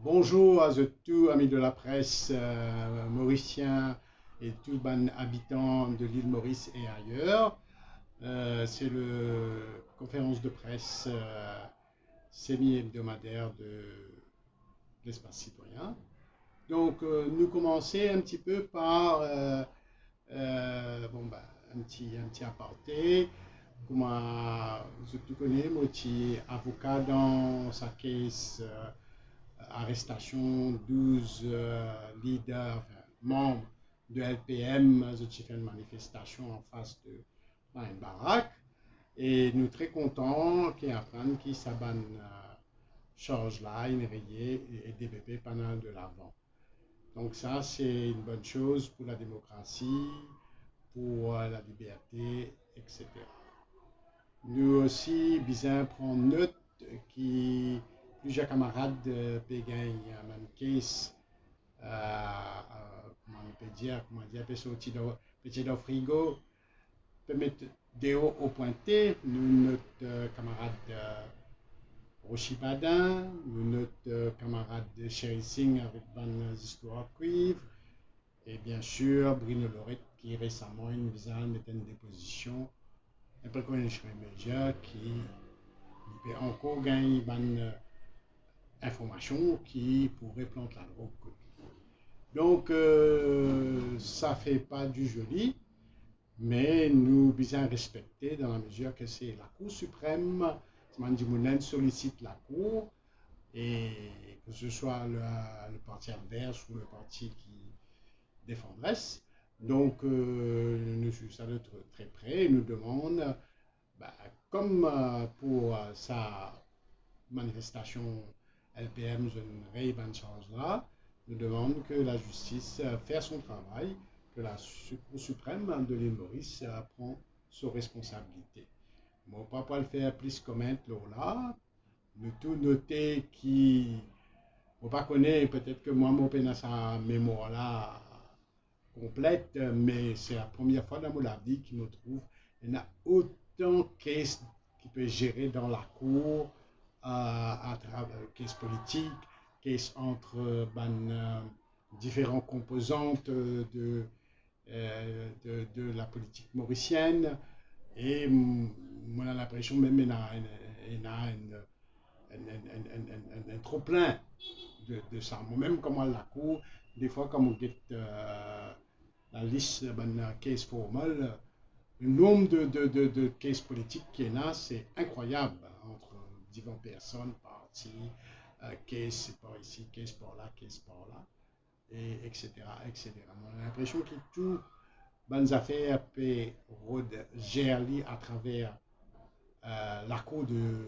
Bonjour à tous, amis de la presse mauriciens et tous les habitants de l'île Maurice et ailleurs. C'est la conférence de presse semi-hebdomadaire de l'espace citoyen. Donc, nous commençons un petit peu par un petit aparté. Comment tu connais, moi, avocat dans sa case. Arrestation 12 leaders, enfin, membres de LPM, qui fait une manifestation en face de dans une baraque. Et nous très contents qu'il y ait un qui s'abanne charge là, une rayée et DBP pendant de l'avant. Donc ça, c'est une bonne chose pour la démocratie, pour la liberté, etc. Nous aussi, bien prendre note qui plusieurs camarades Péguin, même case, comment on peut dire, petit dans frigo, peut mettre des hauts au pointé, nous, notre camarade Rochi Badin, nous, notre camarade Sherry Singh avec Ban Histoires Cuivre, et bien sûr Bruno Lorette qui récemment une visage mettait une déposition, un peu comme une majeur qui peut encore gagner une information qui pourrait planter la drogue. Donc, ça fait pas du joli, mais nous bien respecter dans la mesure que c'est la Cour suprême, Mandimounen sollicite la Cour, et que ce soit le parti adverse ou le parti qui défendrait. Donc, nous sommes ça de très près et nous demandons, bah, comme pour sa manifestation LPM, une chose là, nous demandons que la justice fasse son travail, que la Cour suprême de l'île Maurice prend ses responsabilités. Mon papa le fait plus commettre là, nous tout noter qui, on pas connaître peut-être que moi mon peine sa mémoire là complète, mais c'est la première fois dans ma vie qu'il me trouve, il y a autant de cases qui peut gérer dans la cour à travers cases politiques, cases entre différentes composantes de la politique mauricienne. Et moi, j'ai l'impression même qu'il y a un trop plein de ça. Moi-même, comme à la cour, des fois, comme on get la liste de cases formales, le nombre de cases politiques qu'il y en a, c'est incroyable entre différentes personnes, partis, cases par ici, cases par là, cases par là, et etc. etc. On a l'impression que tout bonnes affaires peut gérer à travers la Cour de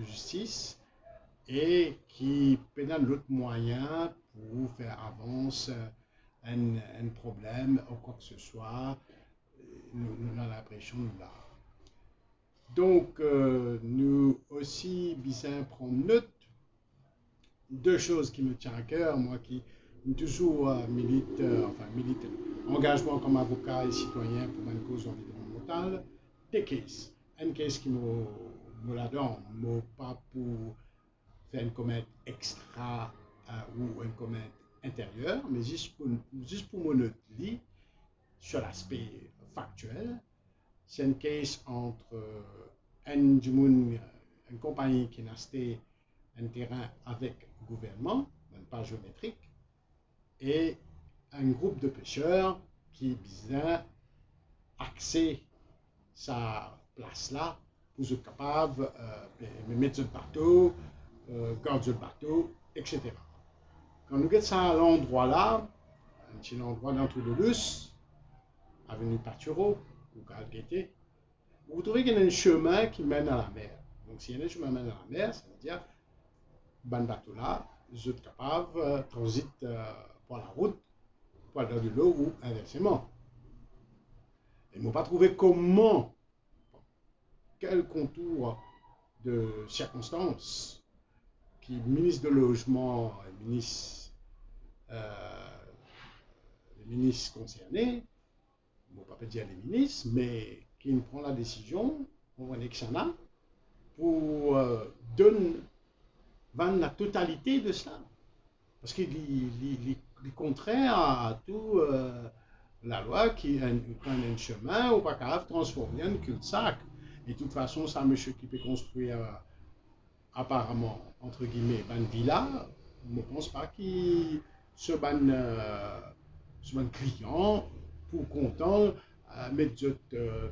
justice et qui peut donner l'autre moyen pour faire avancer un problème ou quoi que ce soit. Nous avons l'impression de là. Donc, nous aussi, bien prendre note. Deux choses qui me tiennent à cœur, moi qui toujours milite engagement comme avocat et citoyen pour une cause environnementale, des cases. Une case qui me la donne, pas pour faire une comète extra ou une comète intérieure, mais juste pour me noter sur l'aspect factuel. C'est une case entre une compagnie qui a acheté un terrain avec le gouvernement, même pas géométrique, et un groupe de pêcheurs qui vient axer sa place là pour être capable de mettre le bateau, garder le bateau, etc. Quand nous regardons ça à l'endroit là, un petit endroit dans de Luce, avenue Patureau, ou Calgueté, vous trouvez qu'il y a un chemin qui mène à la mer. Donc, s'il y a un chemin qui mène à la mer, ça veut dire ban bateau là, vous êtes capable de transiter par la route, pour aller dans de l'eau ou inversement. Ils n'ont pas trouvé comment, quel contour de circonstances qui ministre de logement, les ministres concernés, on ne va pas dire les ministres, mais qui prend la décision, on va que ça a, pour donner la totalité de cela. Parce qu'il est contraire à tout la loi qui quand un chemin ou pas capable de transformer en cul-de-sac. Et de toute façon, ça, monsieur qui peut construire apparemment, entre guillemets, une villa, je ne pense pas qu'il se ce ban client pour content mettre ce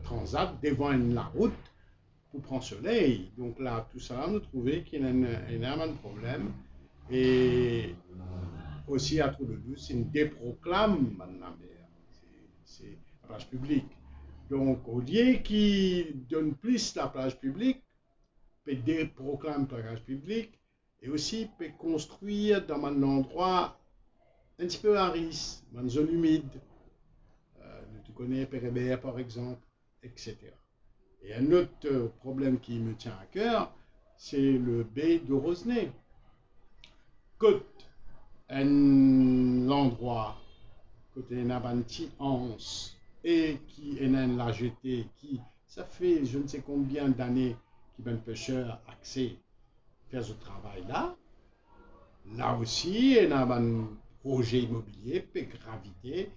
transat devant la route pour prendre soleil. Donc là, tout ça, nous trouvons qu'il y a un énorme problème. Et aussi, à Trou de Douce, c'est une déproclame, madame. C'est la plage publique. Donc, au lieu qui donne plus la plage publique, peut déproclame la plage publique, et aussi peut construire dans un endroit un petit peu à risque, dans une zone humide. Tu connais Pérébert, par exemple, etc. Et un autre problème qui me tient à cœur, c'est le baie de Rosenay. Côte un endroit côté Nabanti Hans et qui est la jetée qui ça fait je ne sais combien d'années qu'il y a un pêcheur accès faire ce travail là aussi il y a un projet immobilier peut graviter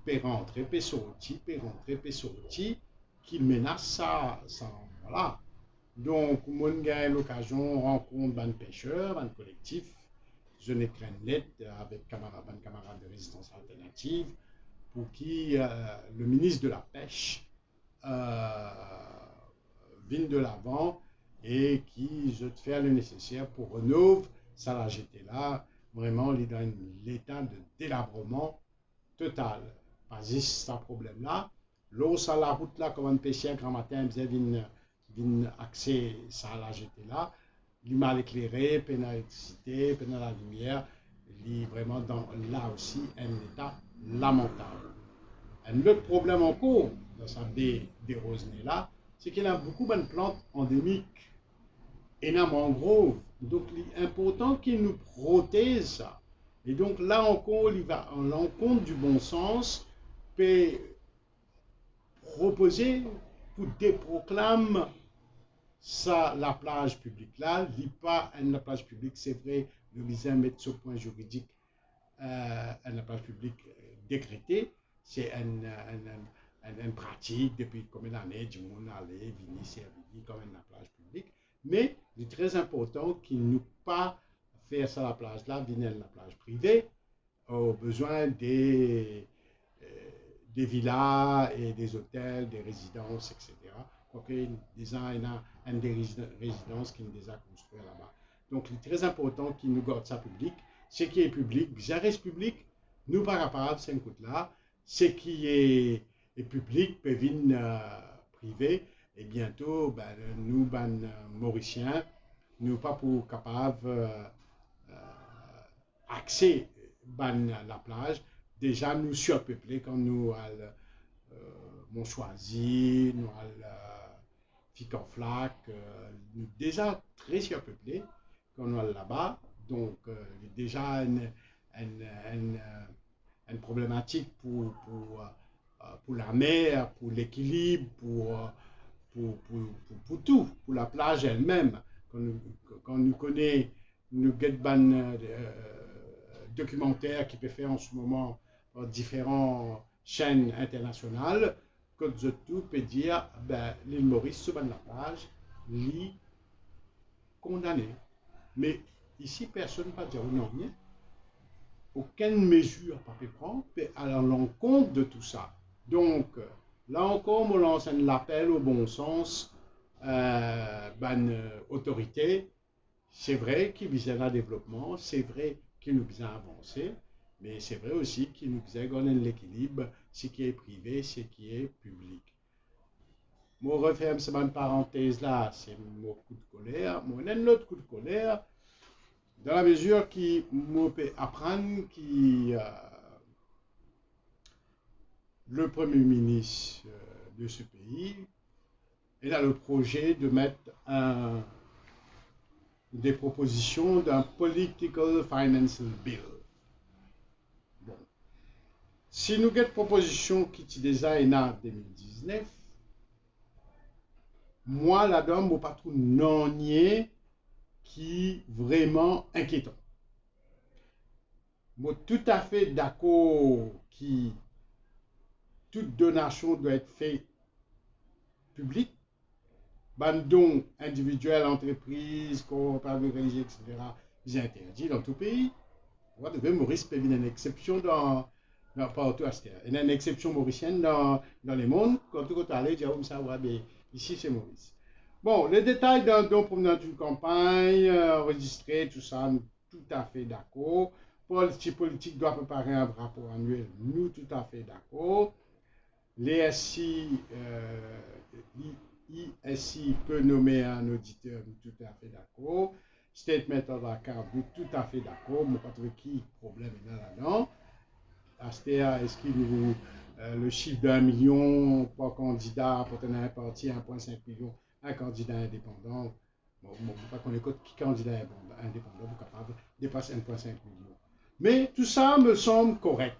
peut rentrer peut sortir qui menace ça voilà. Donc, moi, j'ai l'occasion de rencontrer un pêcheur, un collectif, je n'ai qu'un lettre avec un camarade de résistance alternative, pour qui le ministre de la Pêche euh, vienne de l'avant et qui je te fais le nécessaire pour renouveler ça là j'étais là, vraiment il est dans l'état de délabrement total. Pas juste ce problème là. L'eau ça la route là comme un pêcheur grand matin vient accès ça là j'étais là. Il mal éclairé, peine l'électricité, peine la lumière, il est vraiment dans là aussi un état lamentable. Un autre problème en cours dans sa baie des Rosenay là, c'est qu'il y a beaucoup de plantes endémiques et la mangrove. Donc il est important qu'il nous protège ça. Et donc là encore, il va en l'encontre du bon sens, peut proposer pour déproclame ça, la plage publique là, il pas la plage publique, c'est vrai, le visa mettre ce point juridique la plage publique décrétée, c'est une pratique depuis combien d'années, du monde allait, venir servir comme la plage publique, mais il est très important qu'il ne pas faire ça la plage là, venir la plage privée, au besoin des villas et des hôtels, des résidences, etc. Quoique déjà, il y a une des résidences qui nous a construit là-bas. Donc, il est très important qu'il nous garde ça public. Ce qui est public, ça reste public. Nous, pas capables, c'est un coup là. Ce qui est public peut venir privé. Et bientôt, ben, nous, ben, Mauriciens, nous pas pour capables accès ben, la plage. Déjà, nous surpeuplés quand nous Montchoisy, nous Fic en Flac, nous déjà très surpeuplés quand nous allons là-bas. Donc, déjà une problématique pour la mer, pour l'équilibre, pour tout, pour la plage elle-même. Quand nous connaissons, nous guettons documentaires qui peut faire en ce moment différentes chaînes internationales, que tout peut dire, ben, l'île Maurice, sur la plage, l'île condamnée. Mais ici, personne ne va dire non, rien. Aucune mesure pas pu prendre à l'encontre de tout ça. Donc, là encore, on lance un appel au bon sens, autorité. C'est vrai qu'il vise un développement, c'est vrai qu'il nous vise à avancer, mais c'est vrai aussi qu'il nous vise à garder l'équilibre, ce qui est privé, ce qui est public. Moi, referme cette parenthèse là, c'est mon coup de colère. Moi, un autre coup de colère, dans la mesure qui me peut apprendre que le Premier ministre de ce pays, il a le projet de mettre des propositions d'un Political Financial Bill. Bon. Si nous avons une proposition qui est déjà en 2019, moi, là-dedans, je ne pas trouver non qui vraiment inquiétant. Moi, tout à fait d'accord que toute donation doit être faite publique. Bandon individuel, entreprise, coopérative religieux, etc. C'est interdit dans tout pays. Vous devez Maurice peut une exception dans partout à ce terre. Il y a une exception mauricienne dans le monde. Quand tu allez dire, ça, ouais, mais ici c'est Maurice. Bon, les détails d'un don provenant d'une campagne, enregistré, tout ça, nous tout à fait d'accord. Politique politique doit préparer un rapport annuel, nous tout à fait d'accord. L'ISI, ISI peut nommer un auditeur, nous tout à fait d'accord. Statement of account, nous tout à fait d'accord. Je ne sais pas qui problème est là-dedans. Astea, est-ce qu'il nous le chiffre d'1 million par candidat pour tenir un parti, 1,5 million, un candidat indépendant. Bon, pas qu'on écoute qui candidat indépendant pour capable dépasser 1,5 million. Mais tout ça me semble correct.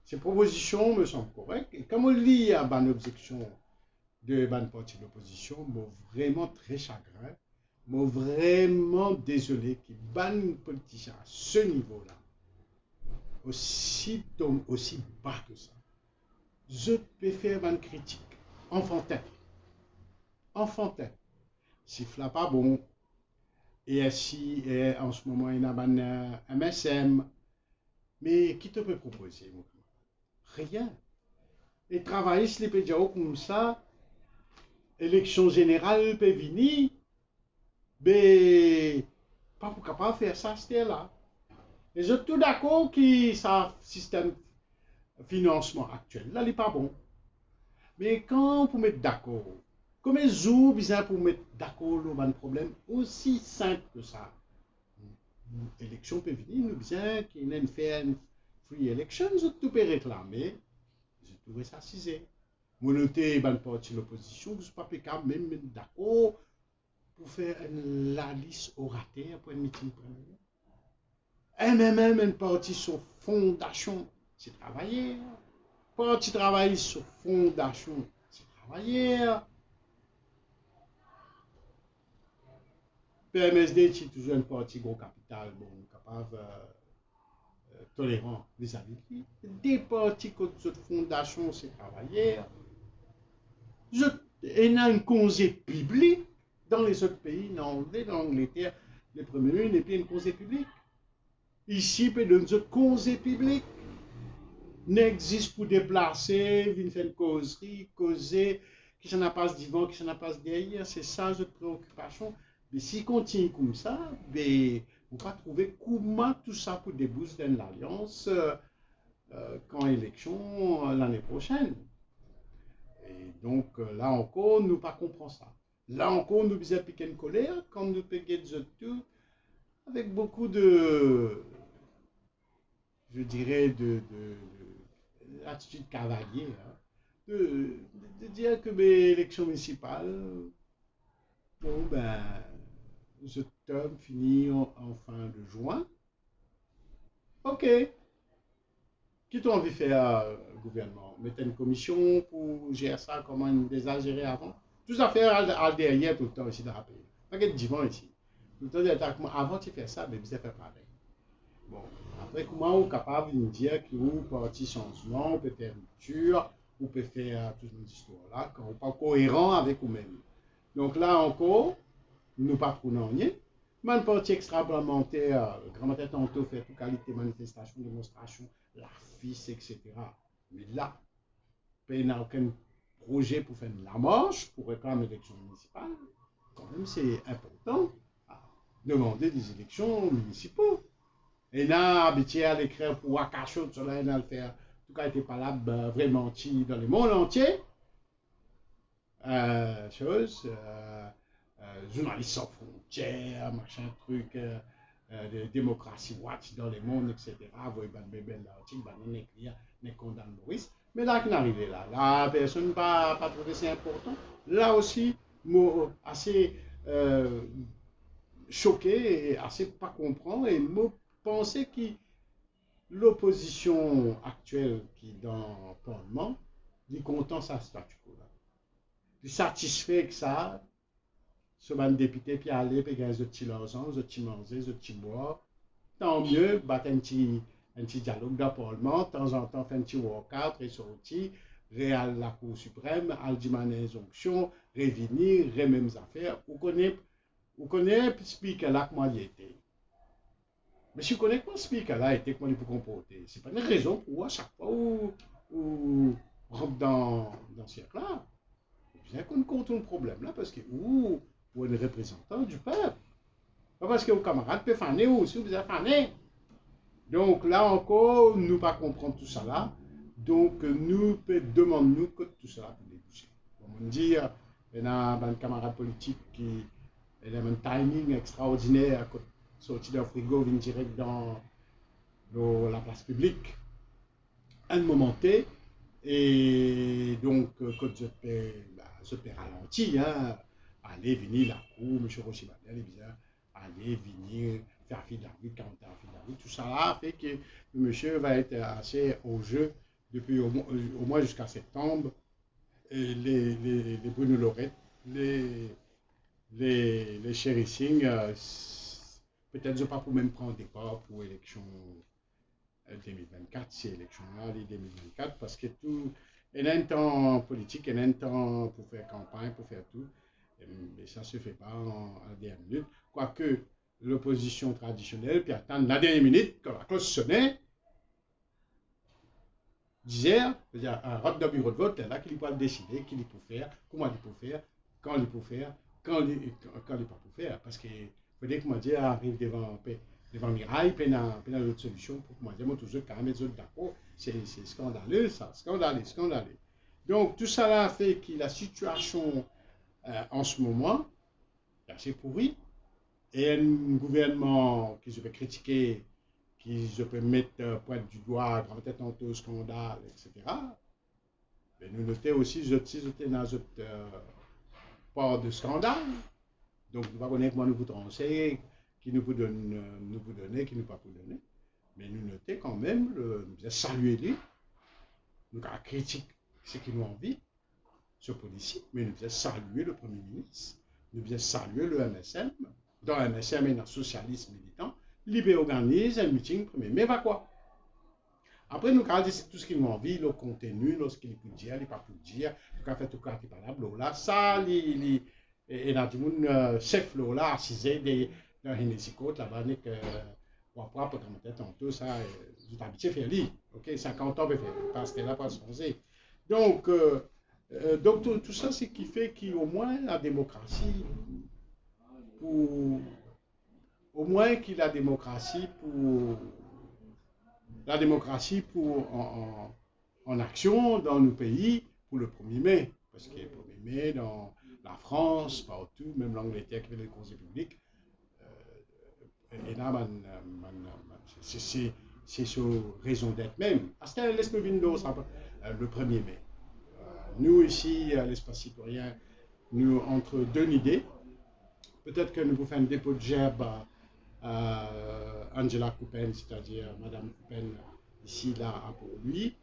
Ces propositions me semblent correctes. Et comme on lit à une objection de ban parti de l'opposition, moi vraiment très chagrin, moi vraiment désolé que ban politicien à ce niveau-là, aussi bas que ça, je peux faire une critique enfantin. Si ce n'est pas bon, et si en ce moment il y a un MSM, mais qui te peut proposer? Rien. Et travailler sur les pédios comme ça, élection générale peut venir, mais pas pour capable faire ça, c'était là. Et je suis tout d'accord que ça système financement actuel, là, il n'est pas bon. Mais quand vous mettez d'accord, comme les autres besoin pour mettre d'accord sur un problème aussi simple que ça, l'élection peut venir, nous besoin qu'il y ait une free election, je tout peut réclamer, je trouve ça cisé. Moi, noté, ban parti l'opposition, vous n'êtes pas capable même d'accord pour faire la liste orateur pour un meeting premier. MMM, une partie sur fondation, c'est travailler. Parti travailler sur fondation, c'est travailler. PMSD, c'est toujours une partie gros capital, bon, capable, tolérant vis-à-vis de lui. Des partis contre cette fondation, c'est travailler. Il y a un congé public dans les autres pays, dans l'Angleterre, les premiers ministres, et puis un congé public. Ici, il y a un congé public. N'existe pour déplacer, venir faire une causerie, causer, qui s'en a passe devant, qui s'en a passe derrière, c'est ça notre préoccupation. Mais si continue comme ça, ben, on va trouver comment tout ça pour déboucher dans l'alliance quand élection l'année prochaine. Et donc là encore, nous ne pas comprendre ça. Là encore, nous faisons piquer une colère quand nous payons tout avec beaucoup de, je dirais, l'attitude cavalier, hein, de dire que mes élections municipales, bon ben, ce terme finit en fin de juin. Ok. Qui t'a envie de faire gouvernement? Mettre une commission pour gérer ça, comment on déjà géré avant? Tout ça fait à derrière tout le temps ici dans le pays. Pas que divan ici. Tout le temps, d'attaquement. Avant de faire ça, mais vous avez fait pareil. Bon, après, comment on est capable de nous dire que vous, parti changement, on peut faire rupture, on peut faire toute une histoire là, quand on n'est pas cohérent avec vous-même. Donc là encore, nous ne pas prenons rien. Mais une partie extra-parlementaire, le grand matin tantôt fait toute qualité de manifestation, démonstration, la FIS, etc. Mais là, il n'y a aucun projet pour faire la marche, pour réclamer l'élection municipale. Quand même, c'est important à demander des élections municipales. Et là, habitué à l'écrire pour Wakacho, tout cela, il a le faire. Tout cas, était pas là vraiment dans le monde entier. Chose. Journalistes sans frontières, machin truc, de démocratie watch dans le monde, etc. Vous voyez, ben bébé l'article, ben on écrit, on condamne Maurice. Mais là, qui n'arrive là, la personne pas trouvé c'est important. Là aussi, moi, assez choqué et assez pas comprendre et me penser que l'opposition actuelle qui est dans le Parlement, il est content de sa statu quo là. Il est satisfait que ça. Sur un député, puis aller, puis gagner des petits l'argent, des petits manger, des petits boire. tant mieux, battre un petit dialogue dans le Parlement, de temps en temps, faire un petit walkout, ressortir, réal la Cour suprême, Aldiman injonction, revenir, les mêmes affaires. Vous connaissez, speaker là, comment il était. Mais si vous connaissez pas speaker là, était comment il peut comporter. C'est pas une raison pour à chaque fois où on rentre dans ce siècle-là. Bien qu'on contourne le problème là, parce que vous êtes représentant du peuple. Pas parce que vos camarades peuvent faner ou si vous avez fané. Donc là encore, nous ne pas comprendre tout ça là. Donc nous demandons que tout ça peut déboucher. On dit, il y a un camarade politique qui a un timing extraordinaire à sortir d'un frigo, venir direct dans la place publique. Un moment T, et donc quand je peux ralenti, hein, aller venir la cour, M. Rochibadel, allez bien, aller venir faire fil de la rue, 40 ans, fil de la rue, tout ça là fait que le monsieur va être assez au jeu depuis au moins jusqu'à septembre. Et les Bruno Lorette, les Chérissing, peut-être je pas pour même prendre des pas pour l'élection 2024, c'est l'élection-là, les 2024, parce que tout, il y a un temps politique, il y a un temps pour faire campagne, pour faire tout, mais ça ne se fait pas à la dernière minute. Quoique l'opposition traditionnelle, puis attendre la dernière minute, quand la cloche sonnait, disait, un rote de bureau de vote, là qu'il peut décider, qu'il peut faire, comment il peut faire, quand il peut faire, quand il ne peut pas faire, parce que faut dire que moi, Dieu arrive devant Mirail, puis il y a une autre solution pour moi dire, moi, toujours, quand même, d'accord, c'est scandaleux, ça, scandaleux, scandaleux. Donc, tout ça là fait que la situation en ce moment est assez pourrie, et un gouvernement qui se fait critiquer, qui se peut mettre pointe du doigt, peut-être un scandale, etc. Mais nous notons aussi, si j'étais dans notre part de scandale, donc nous ne connaissons pas comment nous vous trancher, qui nous peut donner, qui nous pas peut donner. Mais nous notons quand même, nous saluer lui, nous avons critiqué ce qui nous envie, ce policier, mais nous avons salué le Premier ministre, nous avons salué le MSM, dans le MSM et dans le socialisme militant, Libé organise un meeting premier. Mais va quoi? Après, nous avons dit tout ce qui nous envie, le contenu, ce qu'il peut dire, il ne peut pas dire, nous avons fait tout ce qui est parlable, là, ça, et dans le chef là, assisé dans une côte là-bas, pour comme peut-être tantôt, ça, vous habitué à faire lui. Ok, 50 ans, parce que là, pas se poser. Donc, tout ça, c'est ce qui fait qu'au moins la démocratie, au moins qu'il la démocratie en action dans nos pays pour le 1er mai. Parce que le 1er mai, dans la France, partout, même l'Angleterre qui fait les conseils publics, et là, c'est sur raison d'être même. À ce temps-là, laisse-moi venir le 1er mai. Nous, ici, à l'espace citoyen, nous, entre deux idées, peut-être que nous vous faisons un dépôt de gerbe à Angela Coupen, c'est-à-dire Madame Coupen, ici, là, pour lui,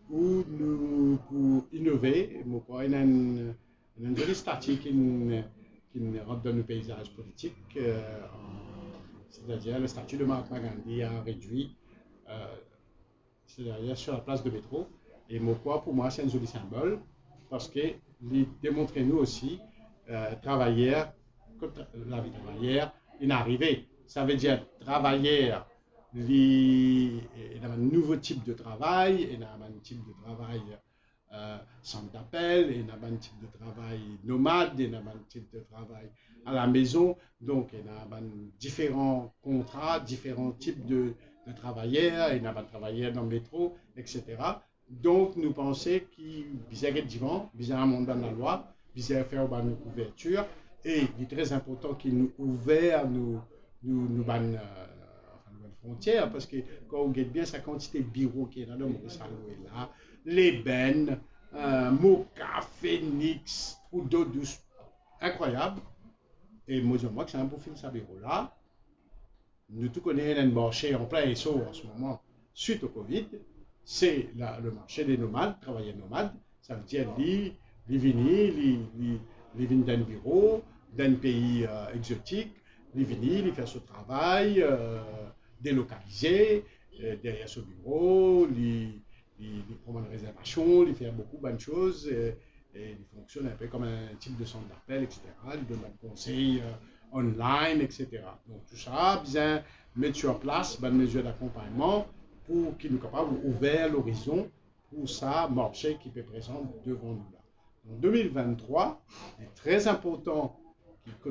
où nous, pour innover, il y a une jolie statue qui rentre dans le paysage politique, c'est-à-dire le statut de Mahatma Gandhi a réduit, c'est-à-dire sur la place de métro. Et pour moi, c'est un joli symbole, parce qu'il démontre nous aussi, travailleurs, la vie travailleur, une arrivée. Ça veut dire travailleur, il y a un nouveau type de travail, il y a un type de travail centre d'appel, il y a un type de travail nomade, il y a un type de travail à la maison. Donc, il y a différents contrats, différents types de travailleurs, il y a un travailleur dans le métro, etc. Donc, nous pensons qu'il y a bizarrement dans la loi, il y a faire une couverture. Et il est très important qu'il nous ouvre nos frontières, parce que quand on regarde bien sa quantité de bureaux qui est dans le Maurice là, l'ébène, Moka, Phoenix, Trudeau douce, incroyable. Et moi, que c'est un profil de ce bureau-là. Nous tout connaissons un marché en plein essor en ce moment, suite au Covid, c'est le marché des nomades, travailleurs nomades. Ça veut dire les venir d'un bureau, d'un pays exotique, les venir, ils font ce travail, délocalisé derrière ce bureau, il prend une réservation, il fait beaucoup de bonnes choses, et il fonctionne un peu comme un type de centre d'appel, etc. Il donne des conseils online, etc. Donc tout ça, bien mettre sur place des mesures d'accompagnement pour qu'il nous capable d'ouvrir l'horizon pour ça marché qui peut présent devant nous là. En 2023, il est très important que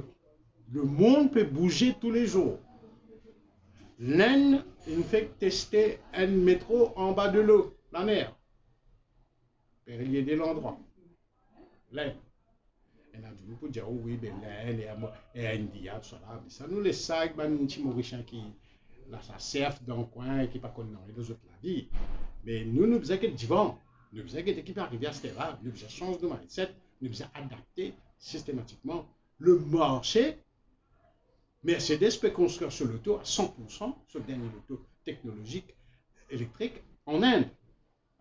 le monde peut bouger tous les jours. L'Inde, il fait tester un métro en bas de l'eau, la mer. Il y a l'endroit. L'Inde. Et là, nous pouvons dire, oh oui, ben l'Inde et India, tout ça là. Mais ça nous laisse ça avec un petit Mauricien qui, là, ça surfe dans le coin et qui n'est pas connu dans les autres la vie. Mais nous faisons que du vent. Nous faisons que l'équipe arrive à ce là. Nous faisons changer de mindset. Nous faisons adapter systématiquement le marché. Mercedes peut construire ce loto à 100%, ce dernier loto technologique électrique en Inde.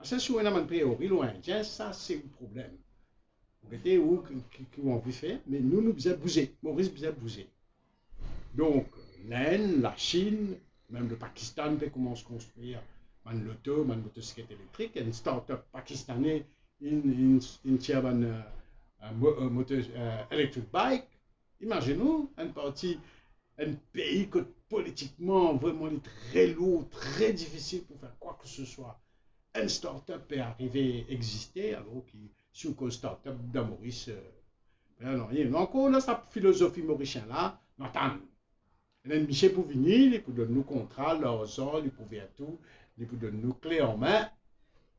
Ça, si on a un pays au indien, ça c'est un problème. Vous voyez où on veut faire, mais nous devons bouger. Maurice devait bouger. Donc, l'Inde, la Chine, même le Pakistan peut commencer à construire une motocyclette électrique. Une start-up pakistanaise, une tire un moteur electric bike. Imaginez-nous, un pays que politiquement vraiment est très lourd, très difficile pour faire quoi que ce soit. Une start-up peut arriver à exister, alors que si on start-up de Maurice, non, donc on a sa philosophie mauricienne là, on attend. Et Michel pour venir, il peut donner nous contrats, l'argent, il peut faire tout, il peut donner nous clés en main,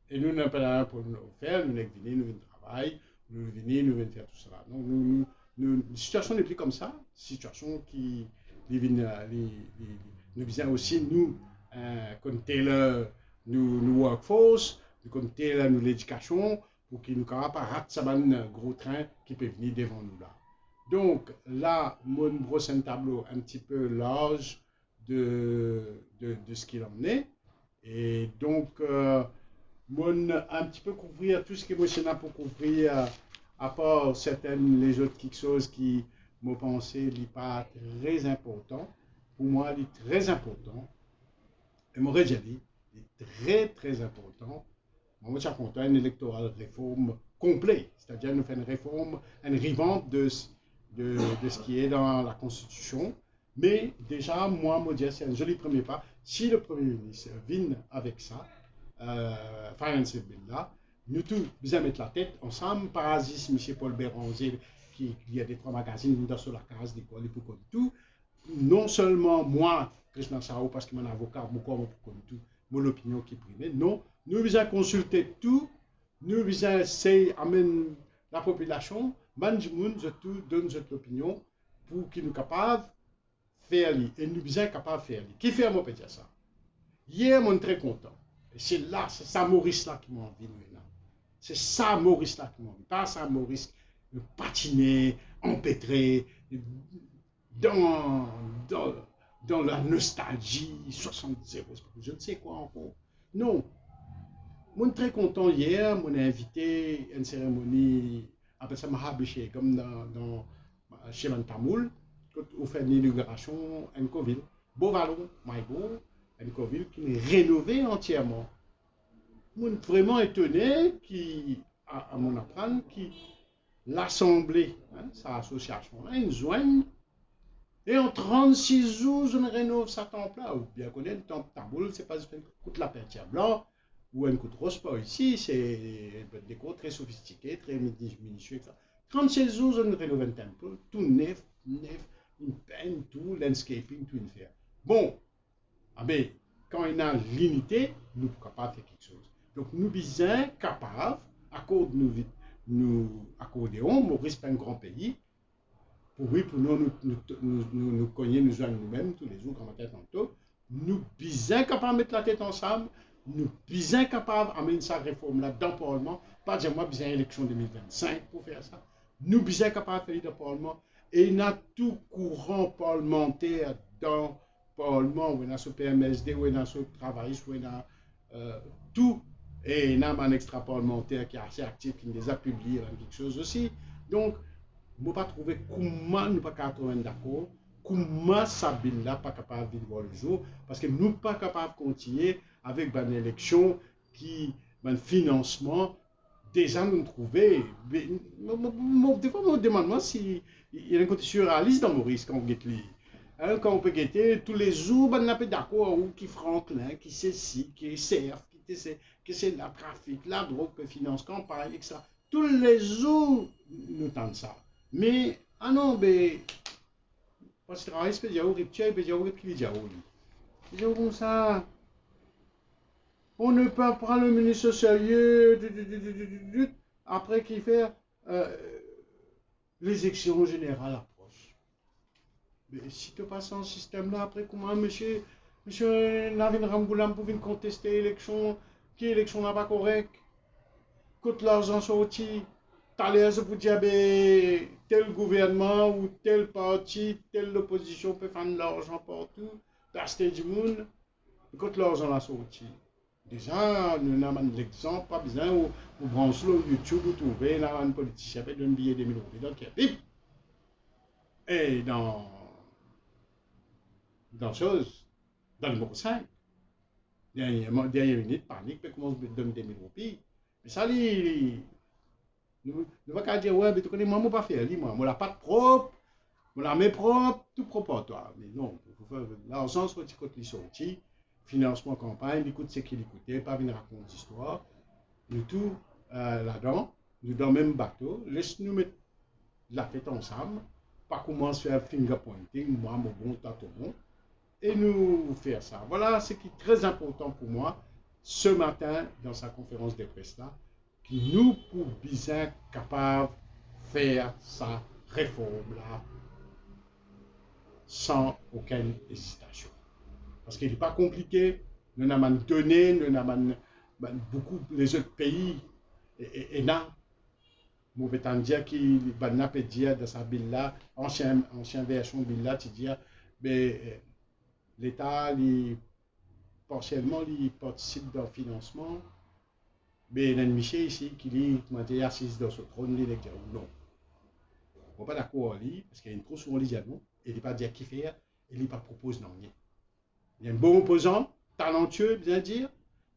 et nous n'avons pas rien pour nous faire, nous venons venir, nous venons travailler, nous venons faire tout cela. Donc, la situation n'est plus comme ça, situation qui nous vient aussi, nous, comme tailor, nous workforce, comme tailor, nous l'éducation, pour qu'il nous capable pas rater un gros train qui peut venir devant nous là. Donc là, mon brosse un tableau un petit peu large de ce qu'il en est. Et donc, mon un petit peu couvrir tout ce que moi je pour couvrir, à part certaines les autres quelque chose qui m'ont pensé n'est pas très important. Pour moi, il est très important. Et mon déjà dit, il est très très important. Moi, je suis content une électorale réforme complète, c'est-à-dire nous faire une réforme, une revamp de ce qui est dans la Constitution. Mais déjà, moi, je dis, c'est un joli premier pas. Si le Premier ministre vient avec ça, Finance Bill là, nous tous, nous mettre la tête ensemble, Parasis, M. Paul Béranger, qui a des trois magazines, nous sur la case d'école, pour comme tout. Non seulement moi, Krishna Sao, parce que mon avocat, mon corps, pour comme tout, mon opinion qui primait, non, nous visons consulter tout, nous visons essayer d'amener la population, management, tout donne cette opinion pour qu'ils nous capables de faire, et nous visons capables de faire. Qui fait moi dire ça? Hier, je suis très content. C'est là, c'est ça Maurice là qui m'a envie maintenant. C'est ça Maurice là qui m'a envie. Pas ça Maurice patiné, empêtré, dans la nostalgie, 70, je ne sais quoi encore. Non. Je suis très content hier, on a invité à une cérémonie, après ça m'a habitué, comme chez Mantamoul, quand on fait une inauguration à une ville. Beau vallon, Maïbo, une ville qui est rénovée entièrement. Je suis vraiment étonné à mon apprendre que l'Assemblée, sa association, une joigne, et en 36 jours, je rénove sa temple-là. Ou bien qu'on ait le temple Tamoul, c'est pas coûte la peinture blanc, ou un coup de rose pas ici, c'est un déco très sophistiqué, très minutieux, etc. 36 jours, je rénove un temple, tout neuf, une peine, tout, landscaping, tout une faire. Bon, ah ben, quand il y a l'unité, nous sommes capables de faire quelque chose. Donc, nous sommes capables, à cause de nous accordéons, Maurice pas un grand pays, pour nous cogner, nous joindre nous-mêmes tous les jours, comme on a tantôt, nous sommes capables de mettre la tête ensemble, nous sommes capables d'amener cette réforme-là dans le Parlement, pas dire moi, besoin d'élection 2025 pour faire ça. Nous sommes capables de faire le Parlement, et il y a tout courant parlementaire dans le Parlement, où il y a ce PMSD, où il y a ce travail, où il y a tout, et il y a un extra parlementaire qui est assez actif, qui nous a publié quelque chose aussi. Donc, je ne peux pas trouver comment nous ne pas 80 d'accord, comment ça bill là pas capable de voir le jour parce que nous pas capable de continuer avec une élection qui un financement déjà nous trouver des fois on demande si il y a un côté surréaliste dans Maurice quand on guette quand on peut guetter tous les jours on n'a pas d'accord ou qui Franklin qui c'est ci qui est CF qui c'est la trafic la drogue que finance campagne etc tous les jours nous tentons ça mais ah non mais parce que travail peut dire au rituel peut dire au rituel dire comme ça on ne peut pas prendre le ministre au sérieux après qu'il fait les élections générales approchent. Mais si tu passes en système là, après comment monsieur Navin Ramboulam pour venir contester l'élection, qui élection n'est pas correcte, quand l'argent sorti, t'as l'air de vous dire tel gouvernement ou tel parti, telle opposition peut faire de l'argent partout, d'acheter du monde, quand l'argent a sorti. Déjà, nous avons l'exemple, pas besoin, vous branchez sur YouTube, vous trouvez là un politicien qui donne un billet de 1000 euros. Donc, et dans chose, dans le numéro 5, dernière minute, panique, puis commence à donner des 1000 euros. Mais ça, nous ne pouvons pas dire, ouais, mais tu connais, moi, je ne peux pas faire, moi, je n'ai pas de propre, je la mets propre, tout propre à toi. Mais non, l'argent soit côté sorti, financement campagne, il coûte ce qu'il coûtait, pas venir raconter d'histoire. Nous tout là-dedans, nous dans le même bateau, laisse-nous mettre la tête ensemble, pas commencer à faire finger pointing, moi, mon bon, toi, ton bon, et nous faire ça. Voilà ce qui est très important pour moi ce matin dans sa conférence de presse là, qui nous pour bien capable de faire sa réforme là sans aucune hésitation. Parce qu'il n'est pas compliqué, nous n'avons donné, nous n'avons beaucoup les autres pays et là, mauvais temps dire qui va peut dire dans sa bill là, ancienne version bill là, tu dis mais l'État partiellement il participe dans le financement, mais il y a un Michel ici qui est assis dans ce trône, il dit non. On n'est pas d'accord avec lui, parce qu'il y a une trop souvent dit non, il n'est pas dire qui faire, il n'est pas propose non rien. Il y a un bon opposant, talentueux, bien dire,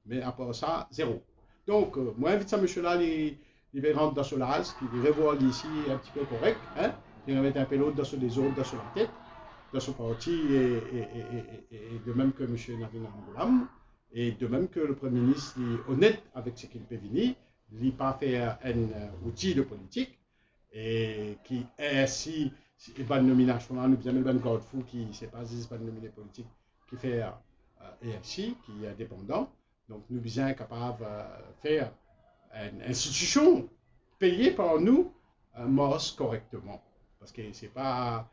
mais à part ça, zéro. Donc, moi, invite ça, monsieur-là, il va rentrer dans ce lase, il va revoir ici un petit peu correct, hein, il va mettre un peu l'autre dans les autres, dans la tête, dans ce parti, et de même que M. Navin Ramboulam, et de même que le Premier ministre est honnête avec ce qu'il peut venir, il n'a pas fait un outil de politique, et qui est ainsi, une bonne nomination là, nous avons une bonne garde fou qui ne sait pas si c'est une nomination politique, qui fait EFC, qui est indépendant. Donc, nous sommes capables de faire une institution payée par nous, MOS correctement. Parce que ce n'est pas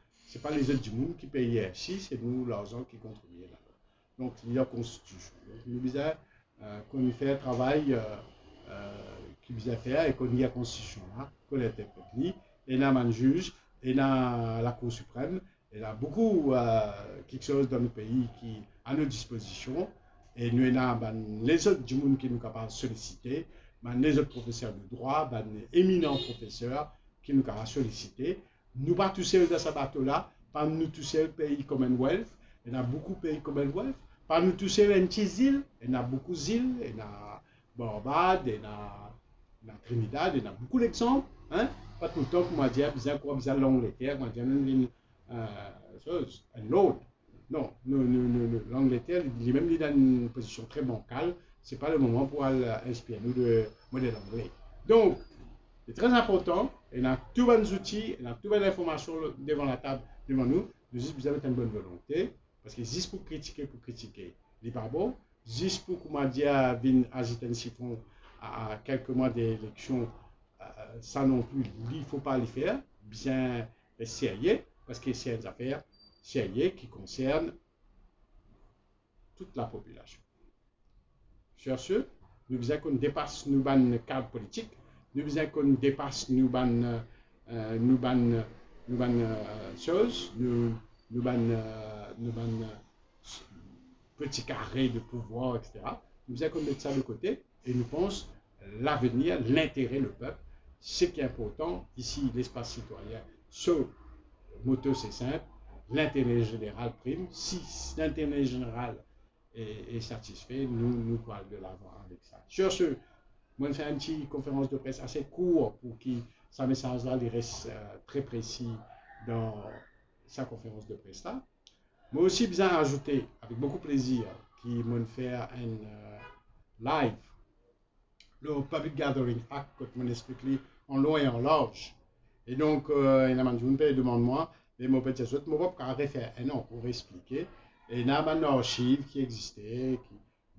les autres du monde qui payent EFC, c'est nous, l'argent qui contribue là. Donc, il y a une constitution. Donc, nous sommes qu'on fait un travail qui nous a fait et qu'on y a la constitution là, qu'on interprète, et là, un juge, et là, la Cour suprême, il y a beaucoup quelque chose dans le pays qui est à notre disposition. Et nous avons les autres du monde qui nous capables de solliciter, les autres professeurs de droit, les éminents professeurs qui nous capables de solliciter. Nous pas tous seuls dans ce bateau-là, pas nous tous seuls pays Commonwealth, il y a beaucoup de pays Commonwealth, pas nous tous seuls une petite île, il y a beaucoup d'îles, il y a Barbade, il y a Trinidad, il y a beaucoup d'exemples. Hein? Pas tout le temps que moi dire, besoin l'Angleterre, moi dire une l'autre. Non, l'Angleterre, il est même dans une position très bancale. Ce n'est pas le moment pour inspirer nous de modèle anglais. Donc, c'est très important. Il y a tous les outils, il y a toutes les informations devant la table, devant nous. Nous juste besoin une bonne volonté. Parce que juste pour critiquer, il n'est pas bon. Juste pour, comment dire, venir agiter un citron à quelques mois d'élection, ça non plus, il ne faut pas le faire. Bien sérieux, parce que c'est une affaire sérieux qui concerne toute la population. Sur ce, nous besoin qu'on dépasse nos cadres politiques, nous besoin qu'on dépasse nos choses, nos petits carrés de pouvoir, etc. Nous besoin qu'on mette ça de côté et nous pense l'avenir, l'intérêt, le peuple. Ce qui est important, ici, l'espace citoyen, ce moto, c'est simple. l'intérêt général prime. Si l'intérêt général est satisfait, nous pouvons aller de l'avant avec ça. Sur ce, moi, je fais une petite conférence de presse assez courte pour que sa message-là reste très précis dans sa conférence de presse là. Moi aussi, bien ajouter avec beaucoup plaisir qui m'ont fait un live, le Public Gathering Act, que je m'explique en long et en large. Et donc, il y a un demande-moi, mais mon petit autre, moi, je vais faire un an pour expliquer. Et il y a une archive qui existait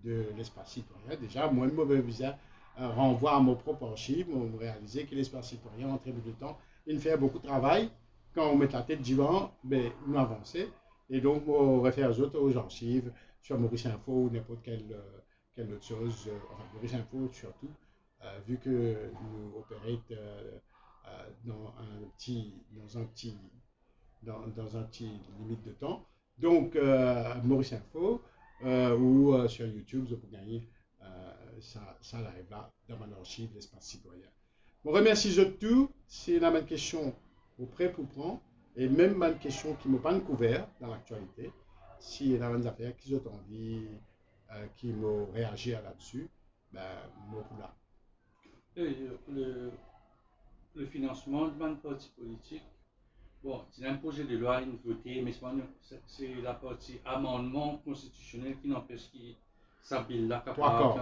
de l'espace citoyen. Déjà, moi, je vais renvoie à mon propre archive, on réaliser que l'espace citoyen, en très peu de temps, il fait beaucoup de travail. Quand on met la tête devant, ben, nous avançons. Et donc, on réfère aux archives, sur Maurice Info ou n'importe quelle autre chose, enfin Maurice Info surtout, vu que nous opérons dans un petit limite de temps. Donc, Maurice Info ou sur YouTube, vous pouvez gagner ça live là dans mon archive l'espace citoyen. Je remercie de tout. C'est la même question au prêt pour prendre et même une question qui ne m'a pas couvert dans l'actualité. Si il y a des affaires qui ont envie, qui m'ont réagi là-dessus, ben, moi pour là. Le financement de parti politique, bon, c'est un projet de loi, une voté, mais c'est la partie amendement constitutionnel qui n'empêche que ça bill là D'accord.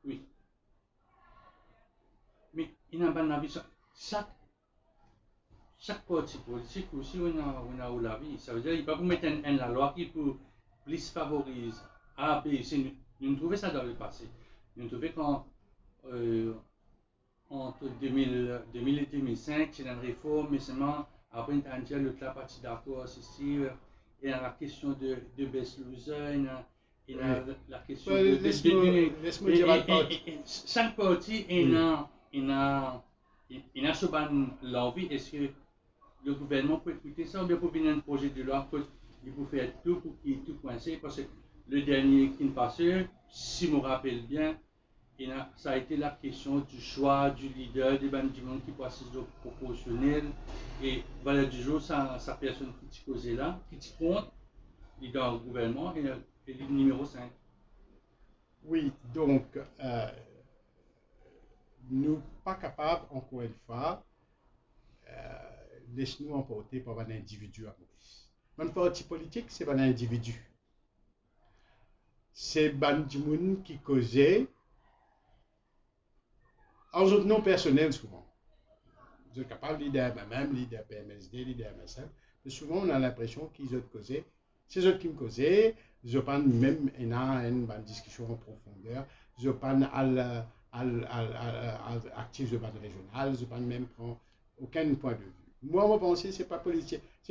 Oui. Mais il n'a pas d'avis. Chaque parti politique aussi, on a la vie. Ça veut dire qu'il ne peut pas mettre la loi qui peut plus favoriser A, B, C. Nous trouvons ça dans le passé. Nous trouvons qu'entre 2000 et 2005, c'est une réforme, mais seulement après, on a dit l'autre la partie d'accord, c'est il y a la question de best loser, il y a la question de. Laisse-moi dire à chaque parti, il a souvent l'envie, est-ce que le gouvernement peut écouter ça ou bien pour venir un projet de loi, il peut faire tout pour qu'il tout coincé, parce que le dernier qui est passé, si je me rappelle bien, ça a été la question du choix du leader des bandes du monde qui passe au proportionnel. Et voilà, du jour, sa personne qui causait là, qui compte, leader du gouvernement, et le numéro 5. Oui, donc, nous pas capables, encore une fois, laisse-nous emporter par un individu à Maurice. Un parti politique, c'est un individu. C'est ban du monde qui causait en autres non personnel souvent. Vous êtes capable de leader même, leader PMSD, leader MSM, mais souvent on a l'impression qu'ils ont causé. C'est eux qui me causaient, je pas même une discussion en profondeur, je pas actif de bande régionale, je pas même prendre aucun point de vue. Moi, je pense que ce n'est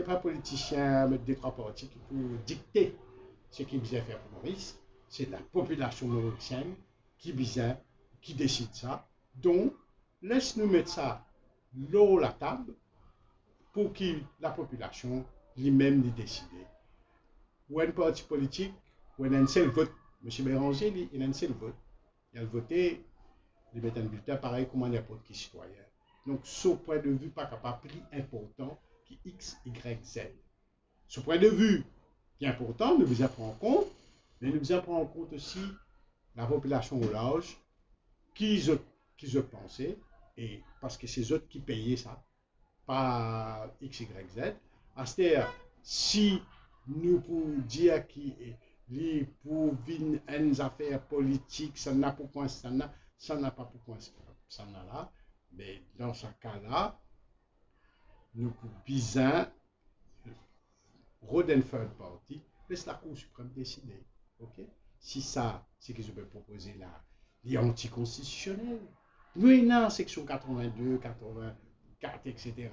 pas politicien des trois partis qui peut dicter ce qu'il vient faire pour Maurice. C'est la population mauricienne qui décide ça. Donc, laisse-nous mettre ça l'eau la table pour que la population lui-même décide. Ou un parti politique, ou un seul vote. M. Béranger, il a un seul vote. Il a voté, il met un bulletin pareil comme n'importe qui citoyen. Donc, ce point de vue pas capable plus important que X, Y, Z. Ce point de vue qui est important, nous devons prendre en compte, mais nous devons prendre en compte aussi la population au large, qui je pensais, et parce que c'est eux qui payaient ça, pas X, Y, Z. C'est-à-dire, si nous pouvons dire qu'il pour une affaire politique, ça n'a pas point ça n'a pas pourquoi ça n'a là, mais dans ce cas-là, nous pouvons bien Rodenfeld Party, laisse la Cour suprême décider. Okay? Si ça, c'est que je peux proposer là, les anticonstitutionnels. Oui, non, section 82, 84, etc.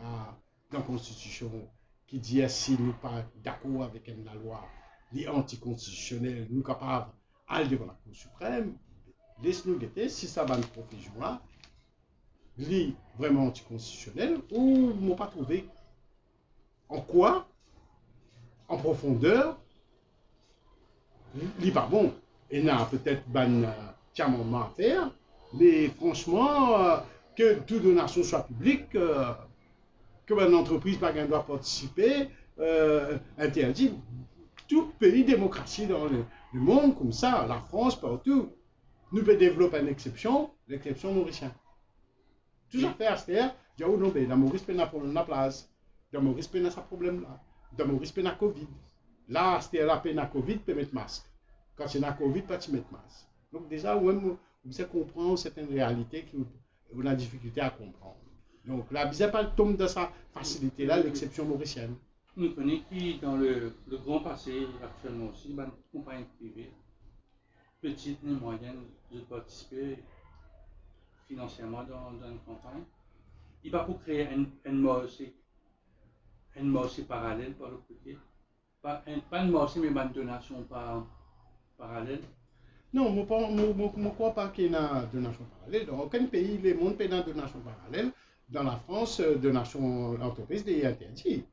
dans la Constitution, qui dit si nous pas d'accord avec la loi, les anticonstitutionnels, nous capables d'aller devant la Cour suprême, laisse-nous guetter si ça va nous profusion là, les vraiment anticonstitutionnel, ou ne m'ont pas trouvé en quoi en profondeur, il n'est pas bon. Il a peut-être un moment à faire, mais franchement, que toute donation soit publique, que une entreprise pas doit participer, interdit. Tout pays démocratie dans le monde, comme ça, la France, partout, nous peut développer une exception, l'exception mauricienne. Tout à faire, c'est-à-dire, dire, oh non, mais dans Maurice, il y a un problème la place. Dans Maurice, il y a un problème là. Dans Maurice, il y a Covid. Là, c'est-à-dire, la peine à Covid, peut mettre masque. Quand il y a Covid, pas mettre masque. Donc, déjà, vous comprenez certaines réalités que vous avez la difficulté à comprendre. Donc, là, vous n'avez pas tombe dans sa facilité-là, l'exception mauricienne. Nous connaissons qui, dans le grand passé, actuellement aussi, une compagnie privée, petite et moyenne, de participer financièrement dans une campagne. Il va pour créer un marché parallèle par l'autre côté. Pas un marché, mais une donation parallèle. Non, je ne crois pas qu'il y ait une donation parallèle. Dans aucun pays, le monde paie une donation parallèle. Dans la France, donation entreprise est interdit.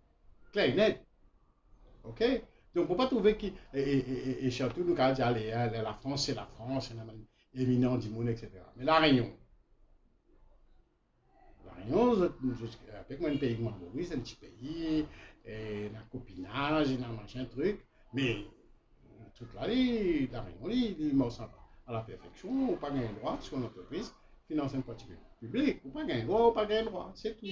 Clair et net. OK? Donc, on ne peut pas trouver que. Et surtout, nous, quand on dit la France, c'est la France, c'est éminent du monde, etc. Mais la Réunion, avec mon pays, Maurice, c'est un petit pays, et un copinage, et un machin truc. Mais, le truc là, la Réunion, il marche à la perfection, on n'a pas gagné droit, sur une entreprise, financer un parti public. On n'a pas gagné droit, on n'a pas gagné droit, c'est tout.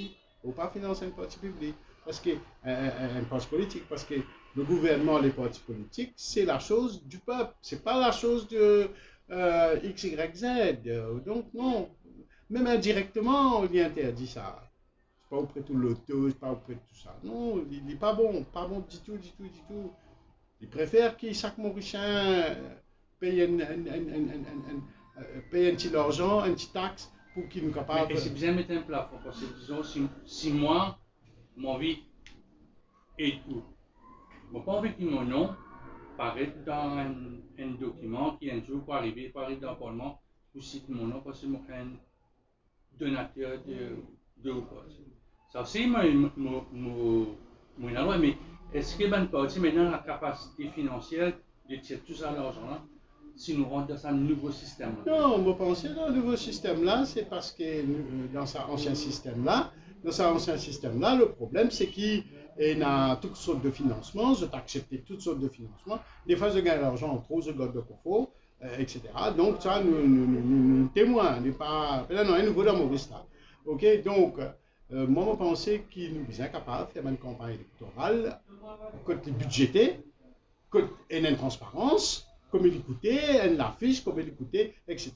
On ne peut pas financer un parti public. Parce que, un parti politique, parce que le gouvernement, les partis politiques, c'est la chose du peuple, c'est pas la chose de X, Y, Z. Donc, non. Même indirectement, on lui interdit ça. C'est pas auprès de tout l'auto, c'est pas auprès de tout ça. Non, il n'est pas bon du tout. Il préfère que chaque Mauricien paye un petit argent, un petit taxe pour qu'il nous capable. Mais c'est bien mettre un plafond, parce que disons, si moi, mon vie est tout. Je n'ai pas envie que mon nom paraisse dans un document qui un jour peut arriver dans le Parlement pour citer mon nom parce que je suis un donateur de ça aussi, moi, mais est-ce que ben parti maintenant la capacité financière de tirer tout ça l'argent-là si nous rentrons dans un nouveau système? Non, on va penser dans le nouveau système-là, c'est parce que dans cet ancien système-là, le problème, c'est qu'il y a toutes sortes de financements, je t'accepte toutes sortes de financements. Des fois, je gagne l'argent en trop, je gagne de confort, etc. Donc, ça, nous témoignons, pas. Là, non, un nouveau dans Maurice là. OK, donc, moi, je pensais qu'il nous est capable de faire une campagne électorale, côté budgété, côté une transparence. Comme il écoutait, une affiche, comme il écoutait, etc.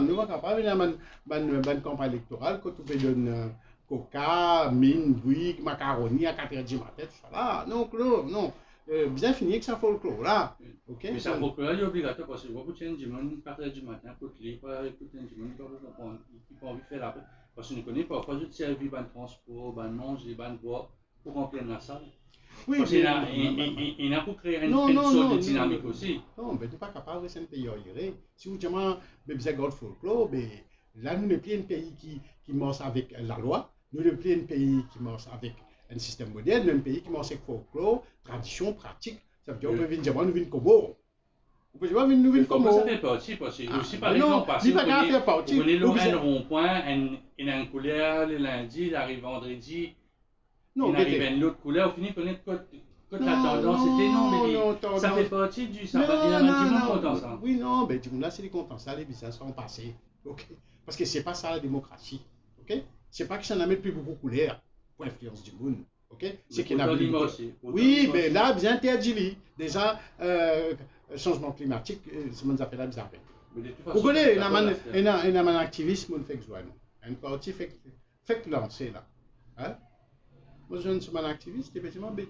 Nous sommes capables de faire une campagne électorale, quand on peut donner coca, mine, briques, macaroni à 4h du matin, tout ça là. Donc, non. Bien fini que ça folklore là. Okay? Mais ça folklore est obligatoire parce que beaucoup de gens disent 4h du matin, pour les pas écouter un dimanche, ils ne pas envie de faire la paix. Parce que nous connaissons parfois de servir un transport, un manger, un boire pour remplir la salle. Oui, parce qu'il y a pour créer une sorte de dynamique aussi. Non, mais tu n'es pas capable de faire un pays aéré. Si vous dites, mais vous avez folklore, là, nous n'avons plus un pays qui marche avec la loi. Nous n'avons plus un pays qui marche avec un système moderne, nous avons un pays qui marche avec folklore, tradition, pratique. Ça veut dire qu'on peut venir dire, nous venons comme vous. Vous pouvez nous venir comme ça fait partie, parce que aussi par exemple, parce que vous venez un rond-point, il y a une couleur le lundi, il arrive vendredi. Il arrive à une autre couleur, au final, connaître la tendance, c'était non, ça fait partie du sabbat, il y a un petit monde content ça. Oui, non, mais du coup, là, c'est les contents, ça, les business sont passés, ok? Parce que c'est pas ça la démocratie, ok? C'est pas que ça n'amène plus beaucoup de couleurs pour l'influence du monde, ok? C'est qu'il y a plus. Oui, mais là, bien interdit, déjà, changement climatique, c'est mon appel à bizarre. Vous connaissez, il y a un activisme, on fait que joindre. Un parti fait lancer là. Hein? Moi, je suis un activiste, effectivement, mais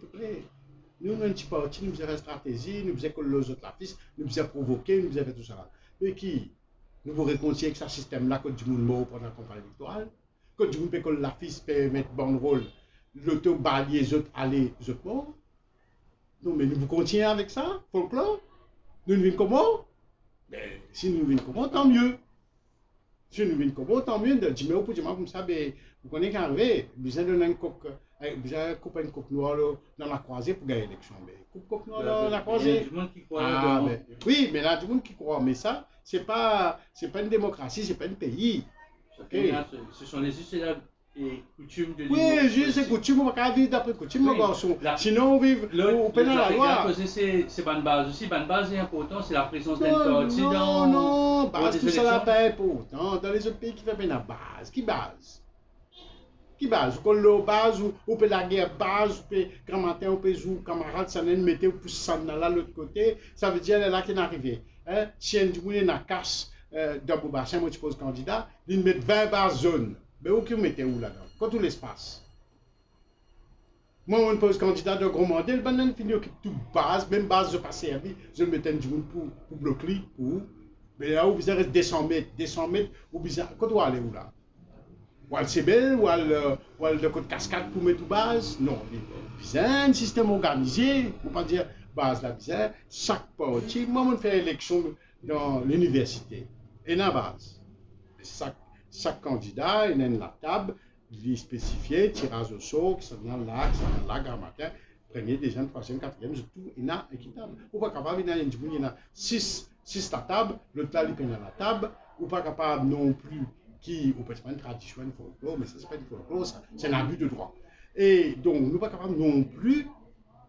nous, un petit parti, nous faisons une stratégie, nous faisons coller les autres artistes, nous faisons provoquer, nous faisons tout ça. Mais qui nous vous réconcilier avec ce système-là, quand du monde mort pendant la campagne électorale, quand du monde peut coller l'affiche, peut mettre banderole, l'auto balayer les autres aller, les autres morts. Non, mais nous vous continuez avec ça, folklore. Nous venons comment? Mais si nous venons comment, tant mieux. Si nous venons comment, tant mieux. Je mets au bout de moi comme ça, vous connaissez qu'arriver, vous avez une coque. Vous avez coupé une coque noire dans la croisée pour gagner l'élection. Mais coupe coque noire dans la croisée. Il y a du monde qui croit. Oui, mais là, du monde qui croit. Mais ça, c'est pas une démocratie, c'est pas un pays. Okay. Ce sont les et coutume de Oui, juste c'est coutume, on va vivre d'après coutume, mon garçon. Sinon, on vit au pénal la loi. C'est bonne base aussi. Bonne base est important, c'est la présence d'un Non, parti non, dans. non, base, des tout ça là élections. pas important. Dans les autres pays qui font bien la base. Qui base? Qui base? Ou qu'on base, ou peut la guerre base, ou peut grand matin, ou peut jouer camarade, ça n'est mettre ou pour ça là l'autre côté. Ça veut dire elle est là qui est arrivé. Hein? Si un du monde n'a casse dans le bassin, moi tu poses candidat, il met 20 bases zones. Mais où que vous mettez où là-dedans? Quand tout l'espace. Moi, on pose candidat de gros modèle, ben on finit occupe toute base, même base de pas servi, je le mettais du monde pour bloquer, pour. Mais là où vous reste 200 mètres, où vous quand on va aller où là? Ou al CBL, ou al de côte cascade pour mettre base? Non, vous avez un système organisé, on pas dire base là, vous avez chaque parti, moi, on fait élection dans l'université, et dans la base. Chaque candidat, il a la table, il est spécifié, tirage au sort, qui sont là, grand matin, premier, deuxième, troisième, quatrième, tout, il a équitable. Ou pas capable, il y a 6 la table, l'autre là, il peine à la table, ou pas capable non plus, qui, ou peut-être pas une tradition, une folklore, mais ça, c'est pas du folklore, c'est un abus de droit. Et donc, nous pas capable non plus,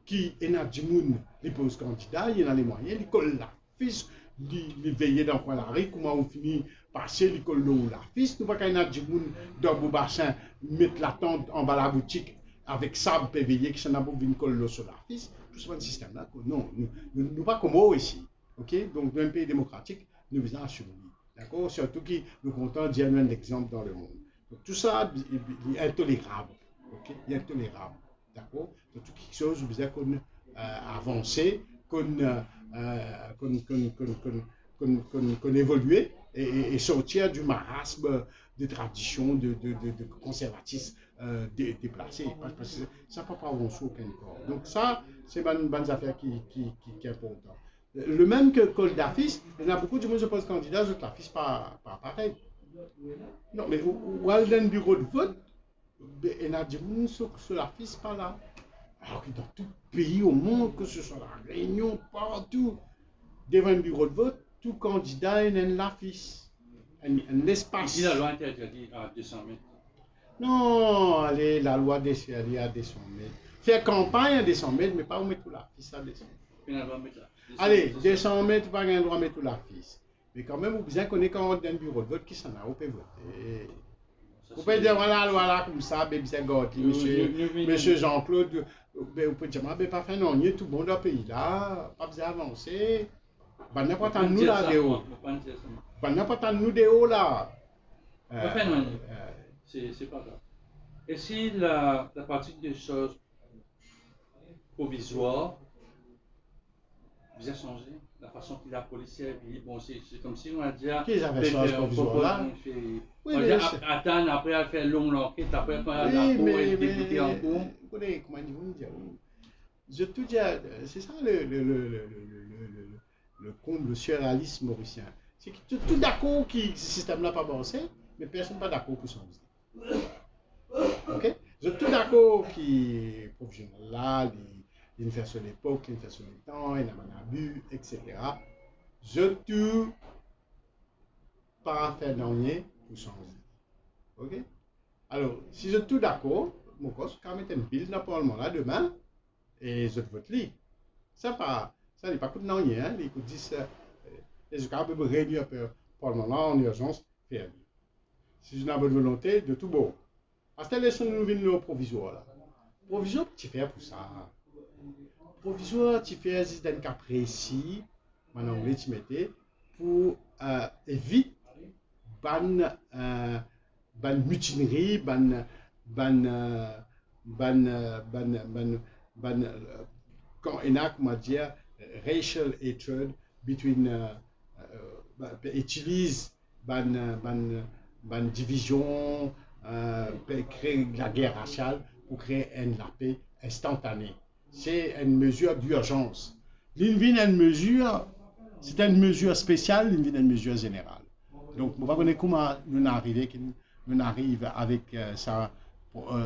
qui est dans du monde, les pose candidats, il y a les moyens, il colle la fiche, il veille dans le coin de la rue, comment on finit passer l'école de la fiche, nous pas qu'il y a du monde dans le bassin, mettre la tente en bas de la boutique avec sable PVE qui s'en a pour venir coller sur la fiche, tout ce système là, non, nous pas comme eux ici, ok? Donc dans un pays démocratique, nous visons à assumer, d'accord? Surtout qui nous comptons dire un exemple dans le monde. Donc tout ça est intolérable, ok? Il est intolérable, d'accord? Donc tout quelque chose, vous avez qu'on avancer, qu'on évoluer et sortir du marasme de traditions, de conservatisme déplacés. Parce que ça ne peut pas avancer aucun corps. Donc ça, c'est une bonne affaire qui est importante. Le même que le DAFIS, il y a beaucoup de gens qui se posent candidats, je ne DAFIS pas pareil. Non, mais où est le bureau de vote, il y a des gens sur la FIS pas là. Alors que dans tout pays au monde, que ce soit la Réunion, partout, devant un bureau de vote, tout candidat a une affiche, un espace. Ici, la loi interdit à 200 mètres. Non, allez, la loi déchirée à 200 mètres. Faire campagne à 200 mètres, mais pas où mettre l'affiche à 200 mètres. Allez, 200 mètres, pas un droit de mettre l'affiche. Mais quand même, vous besoin connaître quand on est dans un bureau de vote qui s'en a, vous pouvez voter. Vous pouvez dire, voilà, la loi là, comme ça, c'est gâté, monsieur Jean-Claude, vous pouvez dire, mais pas fait non, il y a tout le monde dans le pays là, pas besoin d'avancer. Ben, n'importe où nous là, de haut. Ben, n'importe où nous de haut là. Pas non, c'est pas grave. Et si la pratique des choses provisoires, vous avez changé la façon que la police a dit, bon, c'est comme si on a dit, qu'est-ce que ça fait provisoire là? Oui, mais attendre après elle fait longue enquête, après quand elle a cours et député en cours. Écoutez, comment vous dire? Je te dis, c'est ça le comble, le surréalisme mauricien. C'est que tout d'accord que ce système-là pas avancé, mais personne n'est pas d'accord pour son business. Ok? Je suis tout d'accord que professionnel là, il fait sur l'époque, il fait sur le temps, il a un abus, etc. Je tout pas faire dernier pour changer. Ok? Alors, si je suis tout d'accord, mon cause, quand même, une pile dans le Parlement là demain, et je vote lui. Ça n'est pas coûte rien, hein? Il coûte 10. Et je peux réduire le Parlement là en urgence, faire lui. Si je n'ai pas de volonté, de tout beau. À cette élection, nous venons au provisoire là. Provisoire, tu fais pour ça. Provisoire, tu fais juste un cas précis, en anglais, tu mettais, pour éviter ban mutinerie, ban quand il y a, comment dire, racial hatred between utilise ban division, créer la guerre raciale pour créer la paix instantanée. C'est une mesure d'urgence. Une mesure, c'est une mesure spéciale, une mesure générale. Donc, on va voir comment nous arrivons avec sa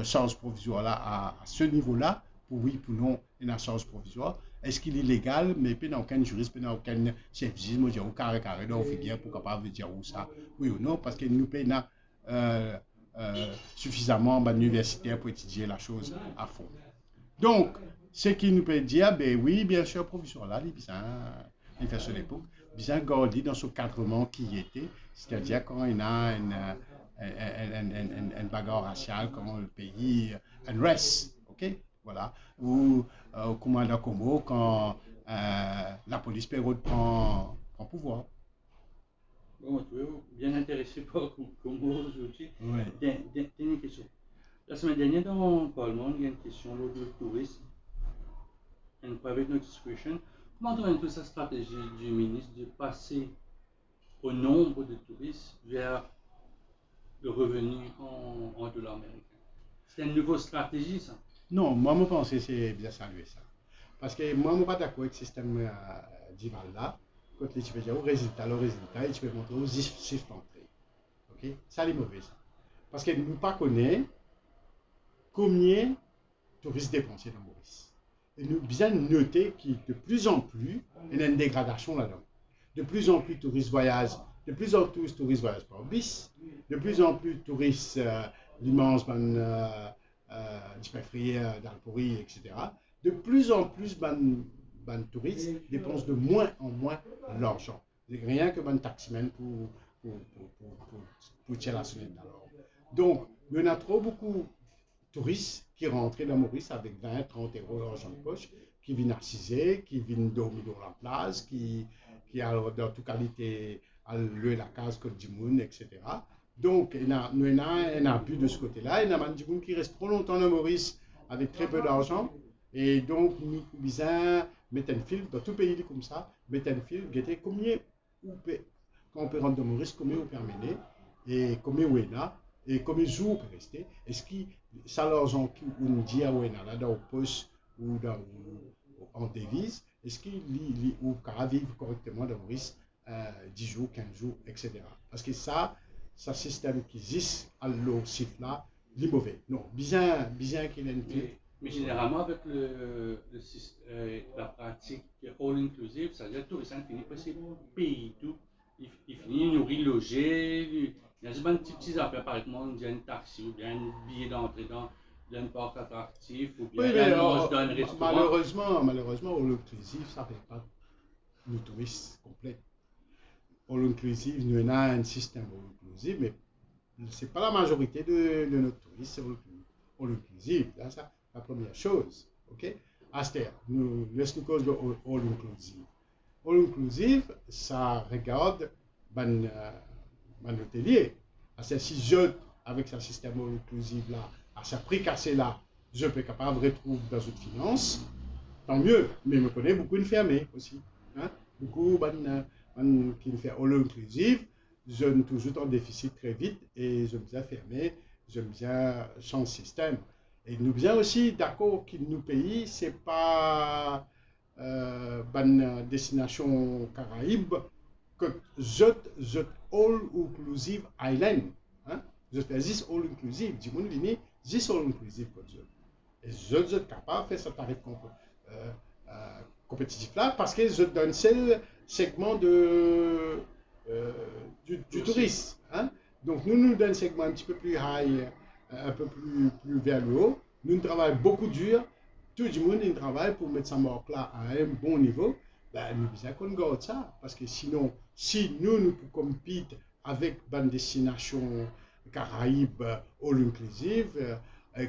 charge provisoire là, à ce niveau-là, pour oui, pour non, une charge provisoire. Est-ce qu'il est légal, mais il n'y a aucun juriste, il n'y a aucun chefisme, il n'y a aucun carré, on fait bien pour capable de dire où ça, oui ou non, parce que nous payons suffisamment universitaire pour étudier la chose à fond. Donc, ce qui nous peut dire, ben oui, bien sûr, professeur là, il fait son époque, bien gardé dans ce cadrement qui y était, c'est-à-dire quand il a une bagarre raciale, quand le pays reste, ok, voilà, ou au commandant Congo, quand la police pérode prend pouvoir. Bon, tu es bien intéressé par Congo aujourd'hui. Ouais. Dernière question. La semaine dernière, dans le Parlement, il y a une question lors du tourisme, une private notification. Comment on toute cette stratégie du ministre de passer au nombre de touristes vers le revenu en dollars américains? C'est une nouvelle stratégie, ça? Non, moi, je pense que c'est bien salué ça. Parce que moi, je ne suis pas d'accord avec le système d'Ival là. Quand tu peux dire au résultat, et tu peux montrer aux chiffres d'entrée. Ok? Ça, c'est mauvais, ça. Parce que nous ne connaissons pas combien de touristes dépensés dans Maurice. Et nous bien noter que de plus en plus, il y a une dégradation là-dedans. De plus en plus, touristes voyagent. De plus en plus, touristes voyagent par bus. De plus en plus, touristes, l'immense d'Hyperfrier, d'Alpouri, etc. De plus en plus, touristes dépensent de moins en moins l'argent. Rien que taximen pour tirer la sonnette d'alors. Donc, il y en a trop beaucoup touristes qui rentrent dans Maurice avec 20, 30 euros d'argent de poche, qui viennent assiser, qui viennent dormir dans la place, qui dans toute qualité à louer la case comme du monde, etc. Donc, il y a un abus de ce côté-là. Il y a des gens qui restent trop longtemps dans Maurice avec très peu d'argent. Et donc, nous besoin mettre un fil dans tout pays comme ça, mettre un fil, guetter combien quand on peut rentrer dans Maurice, combien on peut amener, et combien on est là, et combien de jours on peut rester. Est-ce que ça l'argent qu'on dit à on est là, dans le poste ou en devise, est-ce qu'il vivre correctement dans Maurice 10 jours, 15 jours, etc. Parce que ça système qui existe à l'eau là, il est mauvais. Non, bien qu'il ait une mais généralement, avec la pratique all-inclusive, ça veut dire que tout tourisme finit par payer tout. Il finit nourrir, loger. Il y a des petites affaires, par exemple, il y a une taxi ou bien un billet d'entrée dans un parc attractif ou bien oui, un mange dans un restaurant. Malheureusement, all-inclusive, ça ne fait pas le tourisme complet. All-inclusive, nous avons un système all-inclusive, mais ce n'est pas la majorité de notre touristes, c'est all-inclusive. C'est la première chose. Ok? Aster, nous laissons cause de all-inclusive. All-inclusive, ça regarde mon hôtelier. Si je, avec ce système all-inclusive là, à ce prix cassé là, je peux capable de retrouver dans une finance, tant mieux. Mais je connais beaucoup de fermés aussi. Hein? Beaucoup qui me fait all-inclusive, je suis toujours en déficit très vite et je me bien fermé, je me bien changer système. Et nous bien aussi d'accord qu'il nous paye, c'est pas une destination Caraïbes que je all inclusive island. Hein? Je fais this all inclusive, du monde vini, this all inclusive pour je. Et je suis capable de faire ce tarif compétitif là parce que je donne seul segment du tourisme. Hein? Donc nous donnons un segment un petit peu plus high, un peu plus vers le haut. Nous travaillons beaucoup dur. Tout le monde travaille pour mettre sa marque là à un bon niveau. Ben, nous besoin qu'on garde ça. Parce que sinon, si nous pouvons compétir avec une destination Caraïbes all inclusive,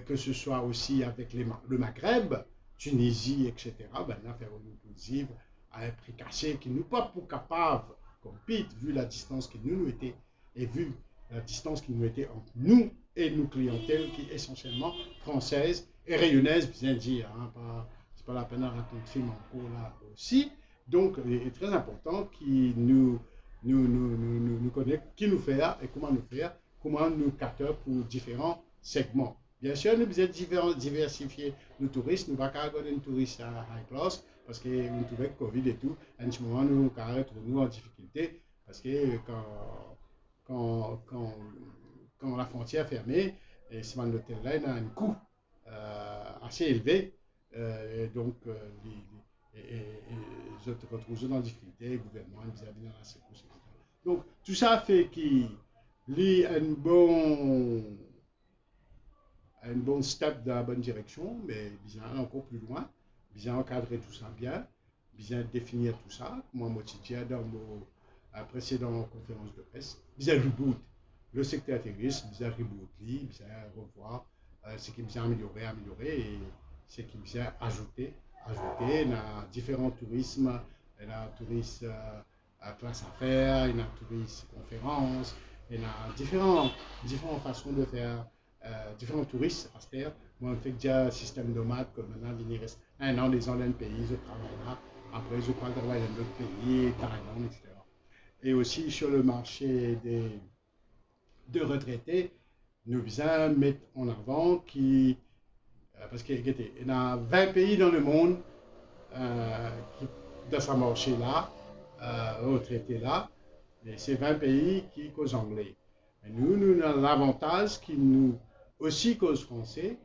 que ce soit aussi avec le Maghreb, Tunisie, etc., ben, on a fait all inclusive à un prix cassé qui nous pas pour capable compete vu la distance qui nous était et vu la distance qui nous était entre nous et nos clientèles qui est essentiellement française et rayonnaise, bien dire. Hein, c'est pas la peine de raconter le film en cours là aussi. Donc, il est très important qu'il nous connaisse qui nous fait et comment nous capter pour différents segments. Bien sûr, nous devons diversifier nos touristes. Nous ne pouvons pas avoir un touriste à high class parce que nous trouvons que Covid et tout, à un moment, nous nous en difficulté parce que quand la frontière est fermée, et ce hôtel-là a un coût assez élevé. Donc, je te retrouve dans la difficulté, le gouvernement nous a mis dans la secousse. Donc, tout ça fait qu'il y a un bon un bon step dans la bonne direction, mais bien encore plus loin, bien encadrer tout ça bien, bien définir tout ça. Moi, je dans mon précédente conférence de presse, bien reboot le secteur terrestre, bien reboot, bien revoir ce qui vient améliorer et ce qui vient ajouter dans différents tourismes, il y a un tourisme à place à faire, il y a un tourisme conférence, il y a différentes façons de faire, différents touristes à faire. Moi, on fait déjà un système nomade, comme maintenant, il reste un an, des ans dans un pays, je travaille là, après je parle travailler dans d'autres pays, Thaïlande, etc. Et aussi sur le marché de retraités, nous devons mettre en avant parce qu'il y a 20 pays dans le monde qui, dans ce marché-là, retraités-là, et c'est 20 pays qui causent anglais. Et nous avons l'avantage qui nous aussi cause français,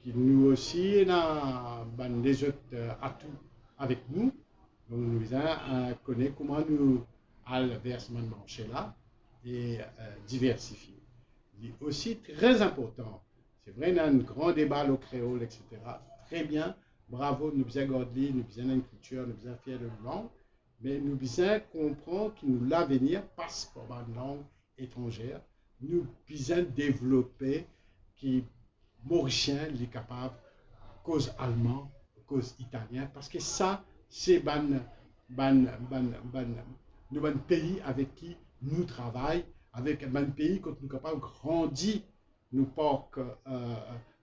qui nous aussi avons des autres atouts avec nous. Donc nous avons connaître comment nous allons vers ce marché-là et diversifier. Il est aussi très important, c'est vrai, il y a un grand débat au créole, etc. Très bien, bravo, nous avons gardé, nous avons une culture, nous avons fait de langue, mais nous devons comprendre que l'avenir passe par une langue étrangère. Nous devons développer qui mauricien est capable cause allemand, cause italien, parce que ça, c'est un pays avec qui nous travaillons, avec un pays que nous sommes capables de grandir nos parcs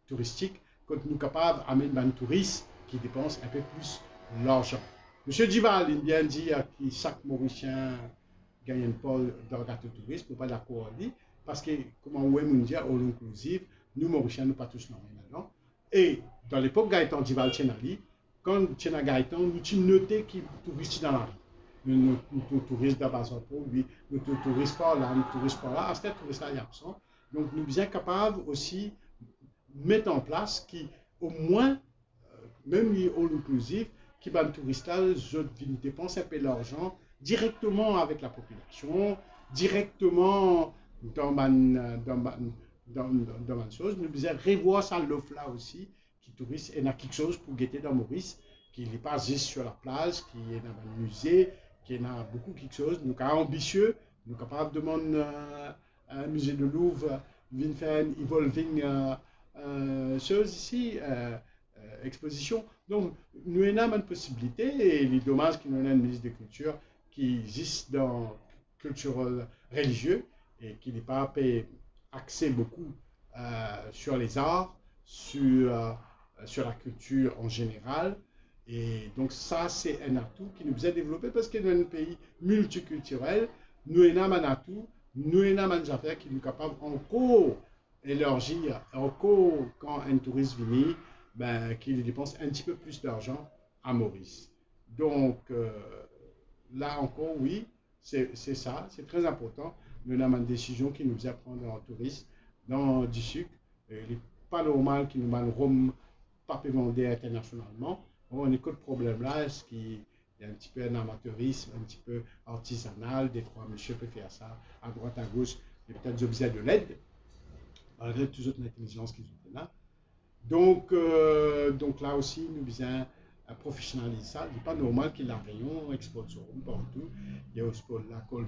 touristiques, que nous sommes capables d'amener des touristes qui dépensent un peu plus l'argent. Monsieur Duval, il vient dire que chaque Mauricien gagne un pôle d'organe de tourisme, pour ne pas d'accord dire, parce que, comme on dit, all inclusive, nous Mauriciens, nous ne pas tous maintenant. Et dans l'époque Gaëtan Duval Tchenali, quand Tchena Gaëtan, nous avons noté qu'il touristes dans la rue. Nous touristes dans Bazapo, lui, nous touristes par là, nous touristes par là, à ce touristes-là, il est absent. Donc, nous sommes capables aussi de mettre en place qui, au moins, même les all inclusive, qui va touristes là, je dépense un peu l'argent directement avec la population, directement dans ma chose. Nous devons revoir ça l'offre là aussi, qui touristes, et il y a quelque chose pour guetter dans Maurice, qui n'est pas juste sur la plage, qui est dans un musée, qui est dans beaucoup quelque chose. Nous sommes ambitieux, nous sommes capables de demander un musée de Louvre, vient faire une evolving chose ici. Exposition. Donc, nous avons une possibilité, et il est dommage qu'il y ait un ministre de Culture qui existe dans le culturel religieux et qui n'est pas axé beaucoup sur les arts, sur la culture en général. Et donc, ça, c'est un atout qui nous a développé parce que dans un pays multiculturel, nous avons un atout, nous avons une affaire qui nous capable encore élargir, encore quand un touriste vient, qu'il dépense un petit peu plus d'argent à Maurice. Donc, là encore, oui, c'est ça, c'est très important. Nous avons une décision qui nous apprend en tourisme, dans du sucre. Il n'est pas normal qu'il nous mène Rome, pas vendre internationalement. On écoute le problème là, est-ce qu'il y a un petit peu un amateurisme, un petit peu artisanal, des fois, monsieur peut faire ça à droite, à gauche, et peut-être besoin de l'aide, malgré toute autre intelligence qu'ils ont là. Donc là aussi, nous devons professionnaliser ça. Il n'est pas normal qu'il y ait un rayon, exporte sur partout. Il y a aussi la colle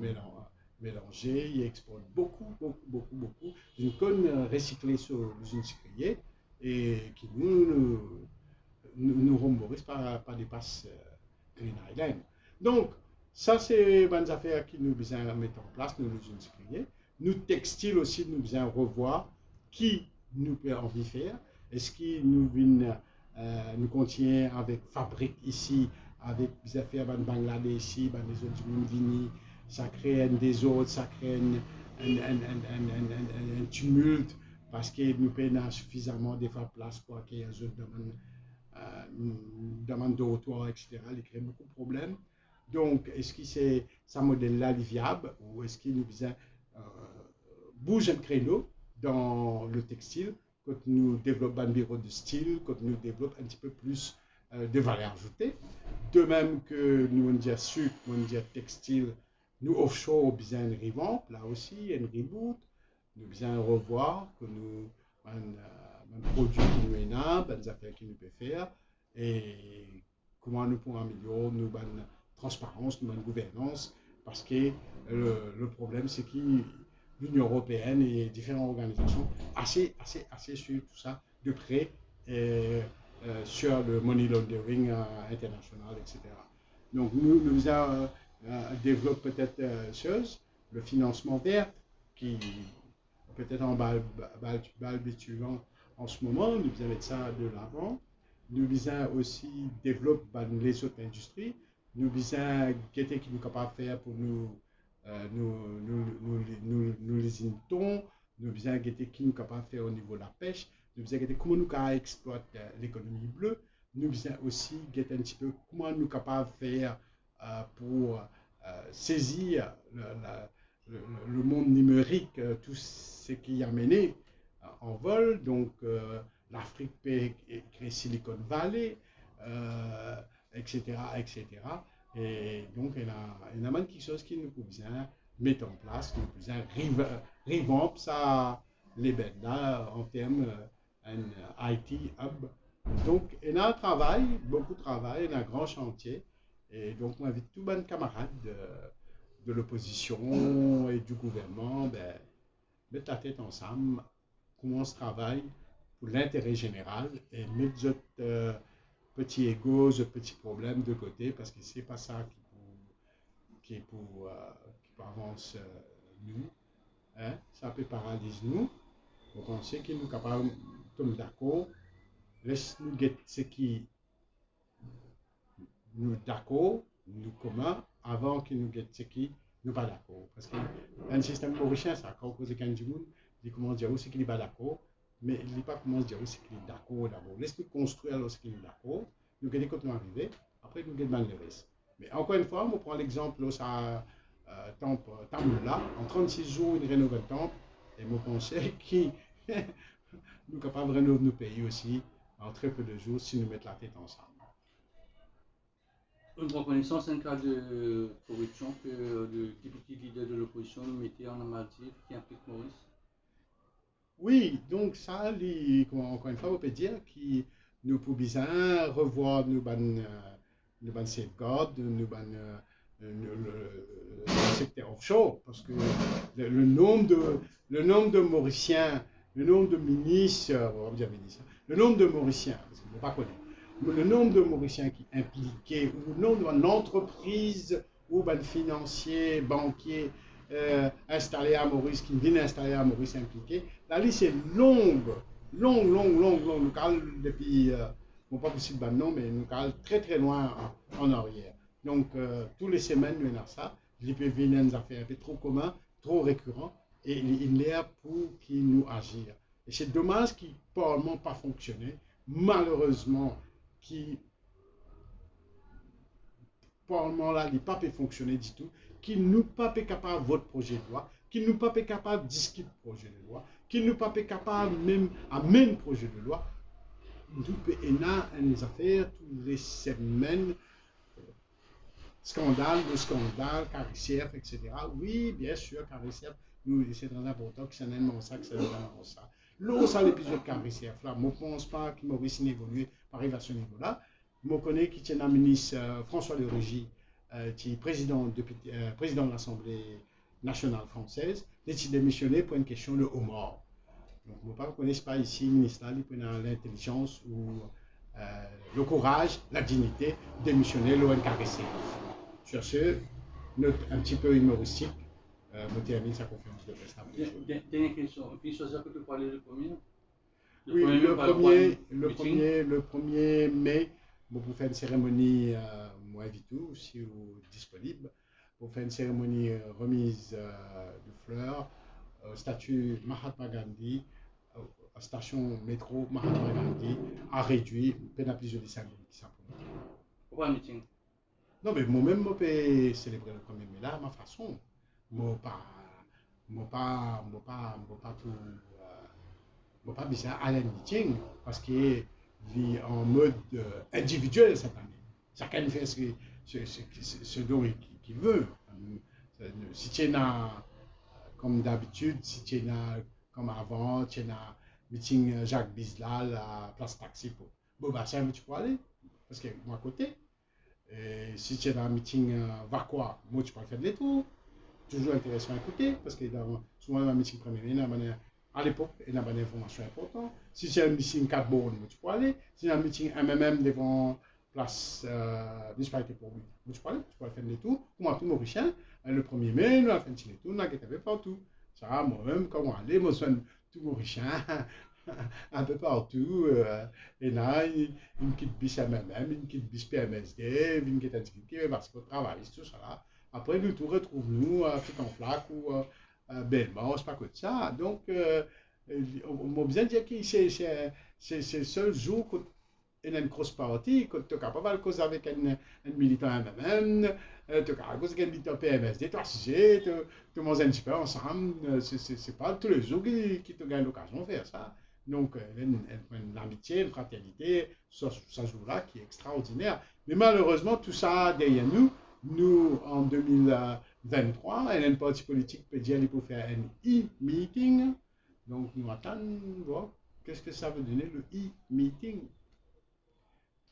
mélangée, il exporte beaucoup. Une conne recyclée sur l'usine sucrière et qui nous rembourse par des passes Green Island. Donc, ça, c'est des affaires qui nous devons mettre en place dans l'usine sucrière. Nous, textiles aussi, nous devons revoir qui nous peut envie faire. Est-ce qu'il nous contient avec fabrique ici, avec des affaires de Bangladesh ici, des autres Vini, ça crée un désordre, ça crée un tumulte parce que nous payons suffisamment de fois place pour qu'il y ait un autre demande de retour, etc. Il crée beaucoup de problèmes. Donc, est-ce que ce modèle-là est viable ou est-ce qu'il nous bouge un créneau dans le textile quand nous développons un bureau de style, quand nous développons un petit peu plus de valeur ajoutée. De même que nous on dit sucre, nous on dit textile, nous offshore besoin de revamp, là aussi, un reboot, nous besoin revoir, que nous produits qui nous énabent, des affaires qui nous peuvent faire, et comment nous pouvons améliorer nos bonnes transparence, nos bonnes gouvernance, parce que le problème, c'est que l'Union européenne et différentes organisations assez sur tout ça de près sur le money laundering international, etc. Donc nous développons peut-être le financement vert qui peut-être en balbutiant en ce moment, nous avons mettre ça de l'avant. Nous visons aussi développer les autres industries. Nous visons qu'est-ce qui nous capable de faire pour nous les intons. Nous visons qu'est-ce qui nous capable de faire au niveau de la pêche. Nous visons comment nous capable exploiter l'économie bleue. Nous visons aussi un petit peu comment nous capable de faire pour saisir le monde numérique, tout ce qui a mené en vol. Donc l'Afrique peut créer Silicon Valley, etc., etc. Et donc il y a quelque chose qui nous peut bien mettre en place, qui nous peut bien revamp ça les bêtes là en termes d'un IT hub. Donc il y a un travail, beaucoup de travail, il y a un grand chantier. Et donc moi avec tous mes camarades de l'opposition et du gouvernement, mettre la tête ensemble, comment on se travaille pour l'intérêt général et mettre notre petits égos, petits problèmes de côté, parce que c'est pas ça qui peut avancer nous. Hein? Ça peut paralyser nous. Donc on sait que nous sommes capables de tomber d'accord. Laisse-nous guetter ce qui nous d'accord, nous commun, avant que nous guettent ce qui nous pas d'accord. Parce que un système mauricien, ça, quand on cause quelqu'un du monde, il commence à dire aussi qu'il n'est pas d'accord, mais il n'est pas commence à dire aussi qu'il est d'accord d'abord. Laisse-nous construire lorsqu'il est d'accord, nous guetter quand nous arrivons, après nous guettons le reste. Mais encore une fois, on prend l'exemple où ça temple là, en 36 jours, il rénove le temple, et je pense que nous sommes capables de rénover nos pays aussi en très peu de jours si nous mettons la tête ensemble. Une reconnaissance en cas de corruption que le député leader de l'opposition mettait en Maldives qui implique Maurice? Oui, donc ça, encore une fois, on peut dire que nous pouvons bien revoir nos safeguards, le secteur offshore, parce que le nombre de Mauriciens, le nombre de ministres, j'avais dit ça, le nombre de Mauriciens, parce qu'on ne peut pas connaître, le nombre de Mauriciens qui impliqués, ou le nombre d'entreprises ou de financiers, banquiers installés à Maurice, qui viennent installer à Maurice impliqués, la liste est longue. Nous calons depuis, bon pas possible non, mais nous calons très loin en arrière. Donc, tous les semaines, nous avons ça. Il peut venir des affaires un peu trop communs, trop récurrents, et il est là pour qu'il nous agir. Et c'est dommage qu'il ne Parlement pas fonctionné. Malheureusement, qui Parlement là, il n'a pas pu fonctionner du tout, qui nous pas capable de voter projet de loi, qui nous pas capable de discuter projet de loi, qui nous pas capable même amener projet de loi. Nous avons des affaires toutes les semaines, scandale, caricière, etc. Oui, bien sûr, caricière, nous, c'est très important que ça n'aime ça, que ça n'aime ça. L'autre, ça l'épisode caricière, là, je ne pense pas que Maurice n'évolue par à ce niveau-là. Je connais qui tient un ministre François de Rugy, qui est président de l'Assemblée nationale française, il a démissionné pour une question de homard. Donc, je ne connais pas ici le ministre, il prend l'intelligence ou le courage, la dignité de démissionner l'ONKRC. Sur ce, note un petit peu humoristique, me termine sa conférence de presse. Dernière question, puis choisir que tu parlais le premier? Oui, le 1er mai, pour faire une cérémonie, moi et tout, si vous êtes disponible, pour faire une cérémonie remise de fleurs, statue Mahatma Gandhi, station métro Mahatma Gandhi, a réduit, peine à plusieurs symboliques simplement. Pourquoi un meeting? Non, mais moi-même, je peux célébrer le 1er mai là à ma façon. Moi, pas bizarre à un meeting parce qu'il est en mode individuel cette année. Chacun fait ce dont il veut. Si tu es comme d'habitude, si tu es comme avant, tu es meeting Jacques Bislal à Place Taxi pour Beaubassin, tu peux aller, parce que moi à côté. Et si tu es dans un meeting Vacois, moi tu peux faire des tours. Toujours intéressant à écouter, parce que souvent dans un meeting premier, à l'époque, il y a des informations importantes. Si c'est un meeting 4 bornes, tu peux aller. Si c'est un meeting MMM devant place municipalité pour lui, tu peux aller faire des tours. Pour moi, tout Mauricien, le 1er mai, nous avons fait des tours, nous avons fait partout. Ça, moi-même, quand on allait, moi, je suis tout Mauricien, un peu partout. Et là, une petite bis MMM, une petite bis PMSD, une petite activité, parce qu'on travaille, tout ça là. Après, nous tout retrouvons-nous à tout en flac ou Belmont, c'est pas que ça. Donc, on m'a besoin de dire que c'est le seul jour qu'on a une grosse partie, qu'on est capable de causer avec un militant MMM, tu es capable de causer avec un militant PMSD, toi, si tu manges un petit peu ensemble. C'est pas tous les jours qui te gagnent l'occasion de faire ça. Donc, une amitié, une fraternité, ça jour-là qui est extraordinaire. Mais malheureusement, tout ça derrière nous. Nous, en 2023, un parti politique peut dire qu'il faut faire un e-meeting. Donc, nous attendons voir qu'est-ce que ça veut donner le e-meeting.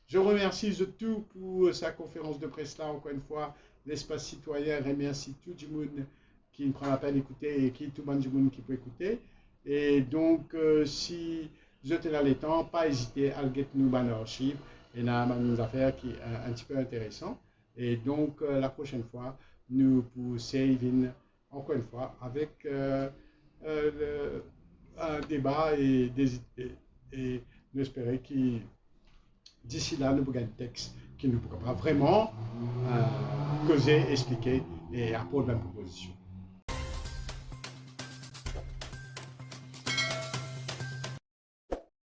Je remercie tout pour sa conférence de presse là, encore une fois. L'Espace Citoyen remercie tout le monde qui prend la peine d'écouter et tout le monde qui peut écouter. Et donc, si vous êtes dans les temps, pas hésiter à le nous dans l'archive. Et là, une affaire qui est un petit peu intéressante. Et donc, la prochaine fois, nous pour saving, encore une fois, avec un débat et nous espérons que d'ici là, nous pourrons un texte qui nous pourra vraiment causer, expliquer et apporter une proposition.